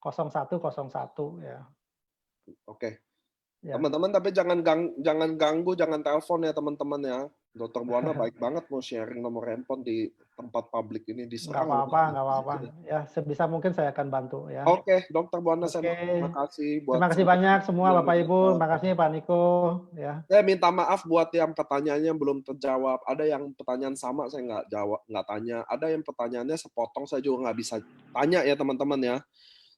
0101 ya.
Oke.
Ya.
Teman-teman, tapi jangan ganggu, jangan telepon ya teman-teman ya. Dokter Buana baik banget mau sharing nomor handphone di tempat publik ini, diserang.
Nggak apa-apa. Ya, sebisa mungkin saya akan bantu ya.
Oke, Dokter Buana, terima kasih.
Terima kasih banyak semua Bapak Ibu. Terima kasih Pak Niko. Ya.
Saya minta maaf buat yang pertanyaannya belum terjawab. Ada yang pertanyaan sama saya nggak tanya. Ada yang pertanyaannya sepotong saya juga nggak bisa tanya ya teman-teman ya.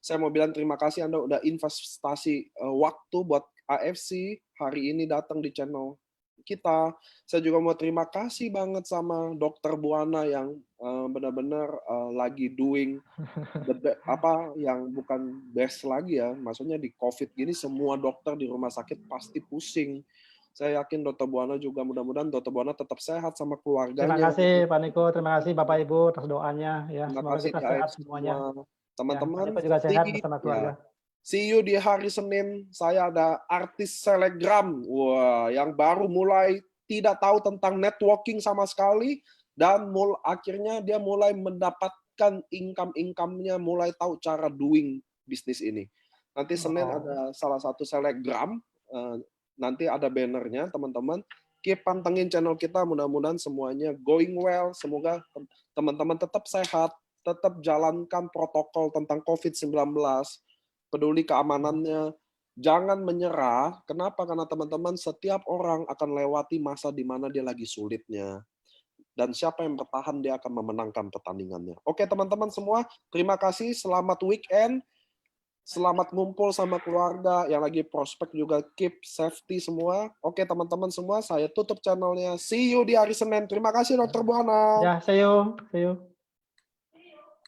Saya mau bilang terima kasih Anda udah investasi waktu buat AFC hari ini datang di channel kita. Saya juga mau terima kasih banget sama Dokter Buana yang benar-benar lagi doing yang bukan best lagi ya. Maksudnya di COVID gini semua dokter di rumah sakit pasti pusing. Saya yakin Dokter Buana juga mudah-mudahan Dokter Buana tetap sehat sama keluarganya.
Terima kasih Pak Niko, terima kasih Bapak Ibu atas doanya ya.
Terima
Semoga
kasih
kita sehat semuanya.
Teman-teman,
ya, juga sehat bersama keluarga.
See you di hari Senin. Saya ada artis selebgram, yang baru mulai tidak tahu tentang networking sama sekali dan akhirnya dia mulai mendapatkan income-nya, mulai tahu cara doing bisnis ini. Nanti Senin ada salah satu selebgram, nanti ada bannernya, teman-teman. Keep pantengin channel kita, mudah-mudahan semuanya going well. Semoga teman-teman tetap sehat, tetap jalankan protokol tentang COVID-19, peduli keamanannya, jangan menyerah. Kenapa? Karena teman-teman setiap orang akan lewati masa di mana dia lagi sulitnya. Dan siapa yang bertahan, dia akan memenangkan pertandingannya. Oke teman-teman semua, terima kasih, selamat weekend. Selamat ngumpul sama keluarga yang lagi prospek juga, keep safety semua. Oke teman-teman semua, saya tutup channelnya. See you di hari Senin. Terima kasih Dokter Buana.
Ya, see you.